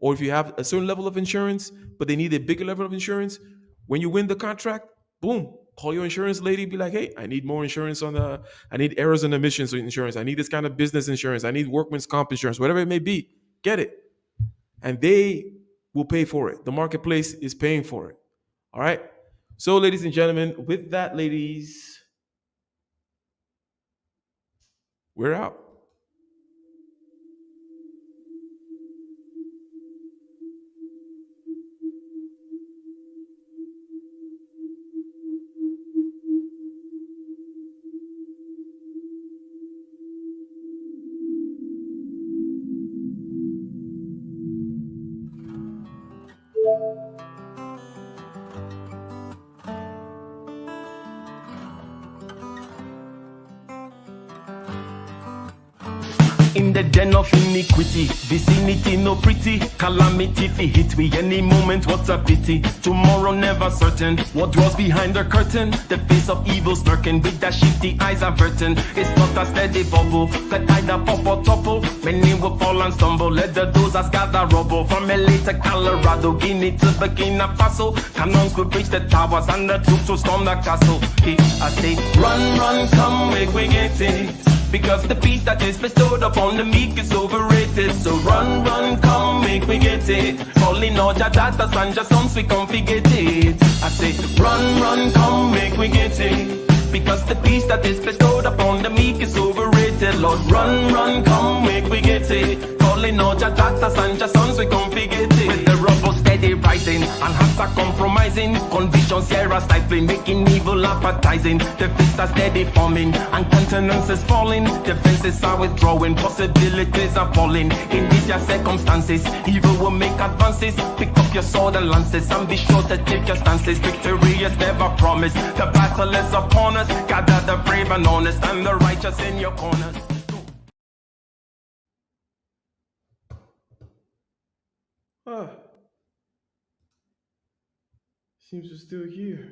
[SPEAKER 2] Or if you have a certain level of insurance, but they need a bigger level of insurance, when you win the contract, boom, call your insurance lady, be like, hey, I need more insurance I need errors and omissions insurance. I need this kind of business insurance. I need workman's comp insurance, whatever it may be, get it. And they will pay for it. The marketplace is paying for it. All right. So, ladies and gentlemen, with that, ladies, we're out.
[SPEAKER 1] In the den of iniquity, vicinity no pretty, calamity fi hit we any moment, what a pity. Tomorrow never certain, what dwells behind the curtain, the face of evil smirking with that shifty eyes averting. It's not a steady bubble, that either pop or topple, many will fall and stumble, let the dozers gather rubble. From LA to Colorado, Guinea to Burkina Faso, cannons could reach the towers and the troops will storm the castle. I say, run, run, come, make we get it. Because the peace that is bestowed upon the meek is overrated. So run, run, come, make me get it. Calling all your daughters and your sons, we come get it. I say, run, run, come, make me get it. Because the peace that is bestowed upon the meek is overrated. Lord, run, run, come, make we get it. Calling all your daughters and your sons, we come get it. With the rubble steady rising, and hearts are compromising. Conditions here are stifling, making evil appetizing. The fists are steady forming, and countenance is falling. Defenses are withdrawing, possibilities are falling. In these your circumstances, evil will make advances. Pick up your sword and lances, and be sure to take your stances. Victory is never promised, the battle is upon us. Gather the brave and honest, and the righteous in your corners.
[SPEAKER 2] Seems we're still here.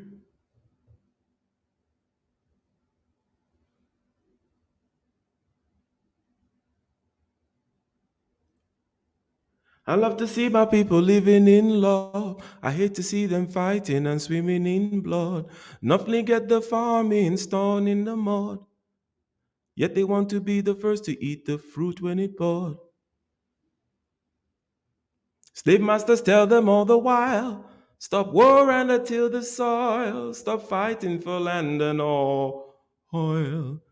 [SPEAKER 2] I love to see my people living in love. I hate to see them fighting and swimming in blood. Nothing get the farming stone in the mud. Yet they want to be the first to eat the fruit when it bud. Slave masters tell them all the while, stop war and till the soil, stop fighting for land and oil.